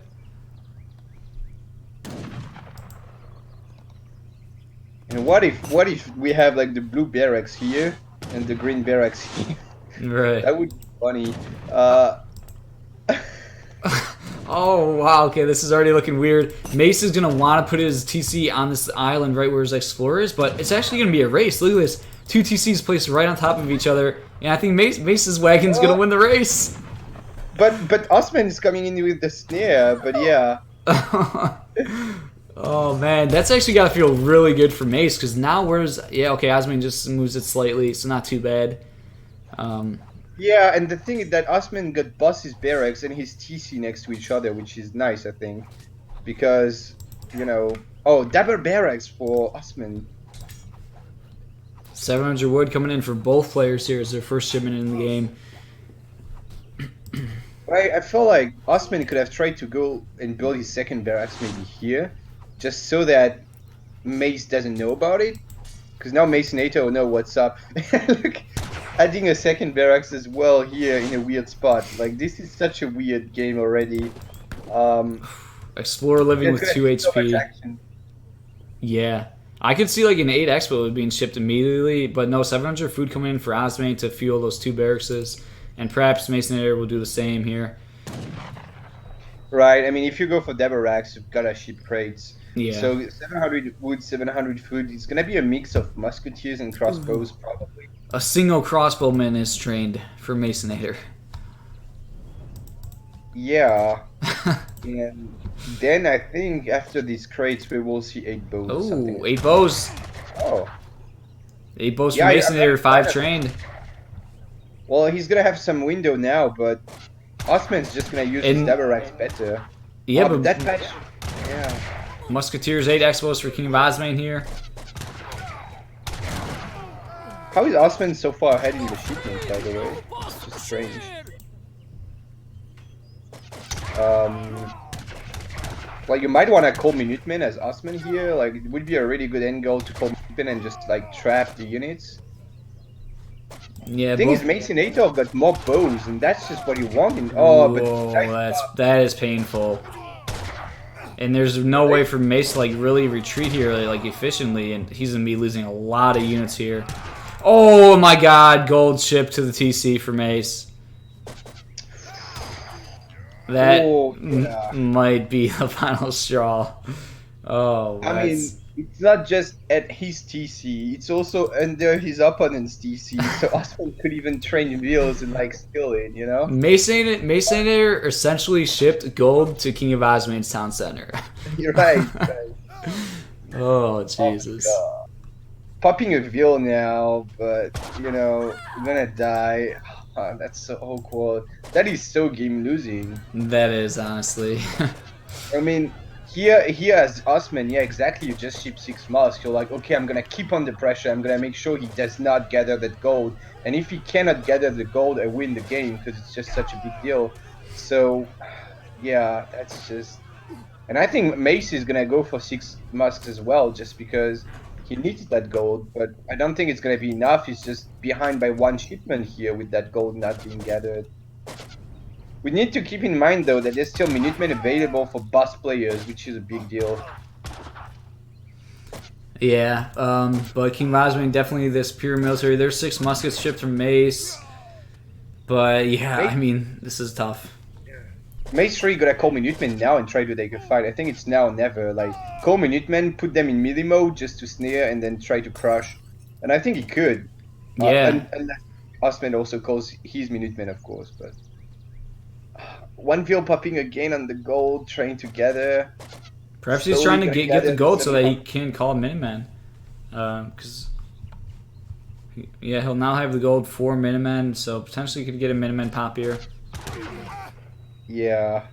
And what if we have like the blue barracks here and the green barracks here? Right. That would be funny. Oh wow, okay, this is already looking weird. Mace is gonna want to put his TC on this island right where his explorer is, but it's actually gonna be a race. Look at this. Two TCs placed right on top of each other, and I think Mace's wagon's gonna win the race. But Osman is coming in with the snare, but yeah. Oh man, that's actually gotta feel really good for Mace, because now Osman just moves it slightly, so not too bad. Yeah, and the thing is that Osman got boss's barracks and his TC next to each other, which is nice, I think, because double barracks for Osman. 700 wood coming in for both players here as their first shipment in the game. I feel like Osman could have tried to go and build his second barracks maybe here, just so that Mace doesn't know about it, because now Maceanator will know what's up. Look, adding a second barracks as well here in a weird spot. Like, this is such a weird game already. Explorer living with 2 so HP. Yeah. I could see like an 8 expo being shipped immediately, but no, 700 food coming in for Osmane to fuel those two barracks, and perhaps Maceanator will do the same here. Right, I mean, if you go for double racks, you've got to ship crates. Yeah. So 700 wood, 700 food, it's going to be a mix of musketeers and crossbows, probably. A single crossbowman is trained for Maceanator. Yeah. And then I think after these crates, we will see 8 bows. Oh, 8 bows. Oh. 8 bows for Maceanator, 5 trained. Well, he's going to have some window now, but Osman's just going to use his double racks better. Yeah, but that patch... Yeah. Musketeers, 8 expos for KINGofOsmane here. How is Osman so far ahead in the shipment, by the way? It's just strange. Like, you might want to call Minutemen as Osman here. Like, it would be a really good end goal to call Minutemen and just, like, trap the units. Yeah, The thing is, Maceanator got more bows, and that's just what you want in... Oh, but... that is painful. And there's no way for Mace to, like, really retreat here, like, efficiently, and he's gonna be losing a lot of units here. Oh my god, gold ship to the TC for Mace. That might be the final straw. Oh, I mean, it's not just at his TC, it's also under his opponent's TC, so Osman could even train wheels and, like, steal it, you know? Maceanator essentially shipped gold to King of Osmane's town center. You're right. Oh, Jesus. Oh, popping a wheel now, but, you know, I'm gonna die. Oh, that's so awkward. That is so game losing. That is, honestly. I mean, here as Osman, yeah, exactly, you just ship 6 masks. You're like, okay, I'm gonna keep on the pressure. I'm gonna make sure he does not gather that gold. And if he cannot gather the gold, I win the game because it's just such a big deal. So, yeah, that's just... And I think Mace is gonna go for 6 masks as well, just because he needs that gold, but I don't think it's going to be enough. He's just behind by 1 shipment here with that gold not being gathered. We need to keep in mind, though, that there's still Minutemen available for boss players, which is a big deal. Yeah, but King of Osmane, definitely this pure military. There's 6 muskets shipped from Mace. But, yeah, I mean, this is tough. Mace 3 gotta call Minutemen now and try to take a fight. I think it's now or never. Like, call Minutemen, put them in melee mode just to snare, and then try to crush. And I think he could. Yeah. Unless Osman also calls his Minutemen, of course. But 1 wheel popping again on the gold, trying to gather. Perhaps he's trying to get the gold so that he can call Minutemen. Because, yeah, he'll now have the gold for Minutemen, so potentially he could get a Minutemen pop here. Yeah.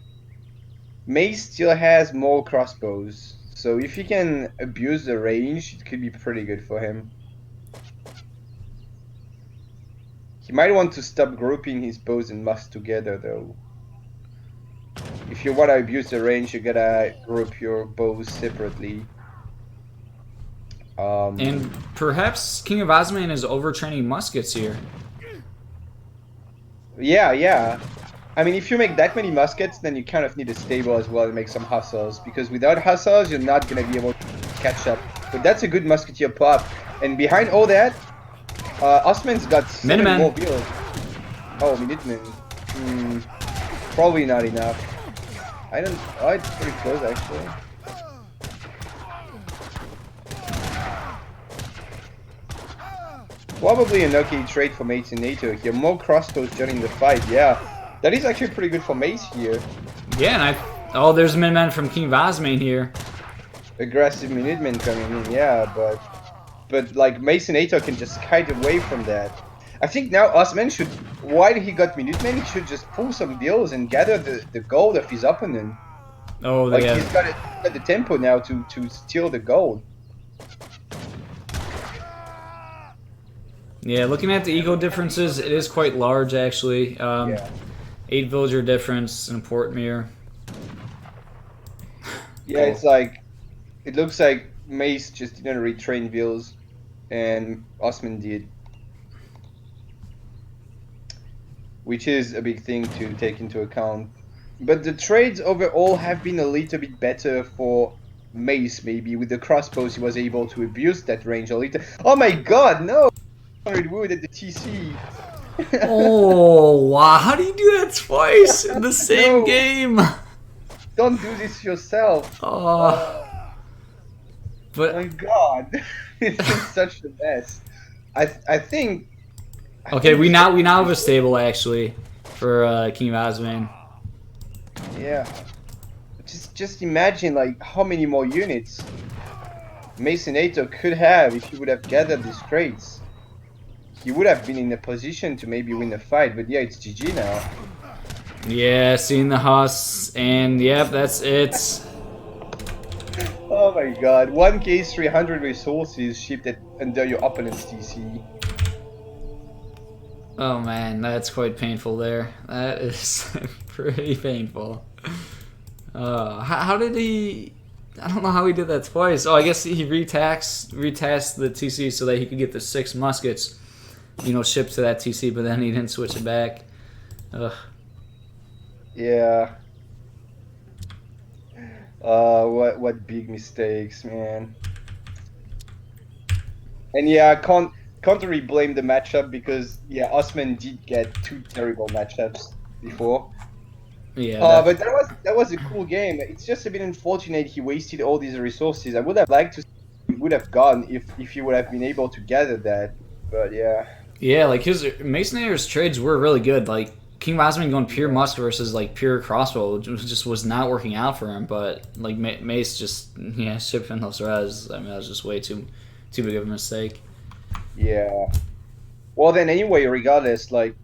Mace still has more crossbows, so if he can abuse the range, it could be pretty good for him. He might want to stop grouping his bows and musks together, though. If you want to abuse the range, you gotta group your bows separately. And perhaps King of Osmane is overtraining muskets here. Yeah. I mean, if you make that many muskets, then you kind of need a stable as well to make some hussars, because without hussars, you're not going to be able to catch up. But that's a good musketeer pop. And behind all that, Osman's got 7 more wheels. Oh, Minutemen. Probably not enough. I don't... Oh, it's pretty close, actually. Probably an okay trade for Maceanator here. More crossbows joining the fight, yeah. That is actually pretty good for Mace here. Yeah, and oh, there's a Minuteman from King of Osmane here. Aggressive Minutemen coming in, yeah, but like Maceanator can just kite away from that. I think now Osman should, while he got Minutemen, he should just pull some deals and gather the gold of his opponent. Oh, like he's got the tempo now to steal the gold. Yeah, looking at the eco differences, it is quite large actually. Yeah. 8 villager difference in Portmere. Yeah, it's like, it looks like Mace just didn't retrain Vils, and Osman did. Which is a big thing to take into account. But the trades overall have been a little bit better for Mace, maybe. With the crossbows, he was able to abuse that range a little. Oh my god, no! 100 wood at the TC. Oh, wow. How do you do that twice in the same game? Don't do this yourself. Oh. But my god. It's just such a mess. I think... Okay, we now have a stable, actually, for King of Osmane. Yeah. Just imagine, like, how many more units Maceanator could have if he would have gathered these crates. He would have been in a position to maybe win the fight, but yeah, it's GG now. Yeah, seeing the Huss, and yep, that's it. Oh my god, 1k 300 resources shipped under your opponent's TC. Oh man, that's quite painful there. That is pretty painful. How did he? I don't know how he did that twice. Oh, I guess he retasked the TC so that he could get the 6 muskets, shipped to that TC, but then he didn't switch it back. Ugh. Yeah. What big mistakes, man. And yeah, I can't really blame the matchup because yeah, Osman did get 2 terrible matchups before. Yeah. But that was a cool game. It's just a bit unfortunate he wasted all these resources. I would have liked to see what he would have gone if he would have been able to gather that. But yeah. Yeah, like his Maceanator's trades were really good. Like KINGofOsmane going pure musk versus like pure crossbow just was not working out for him. But like Mace just shipping those res. I mean, that was just way too big of a mistake. Yeah. Well then, anyway, regardless, like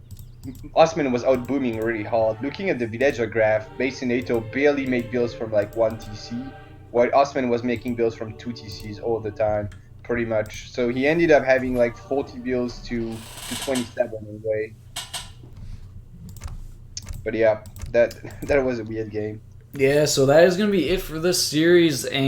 Osman was out booming really hard. Looking at the villager graph, Maceanator barely made builds from like 1 TC, while Osman was making builds from 2 TCs all the time, pretty much. So he ended up having like 40 builds to 27 in a way. But yeah, that was a weird game. Yeah, so that is going to be it for this series, and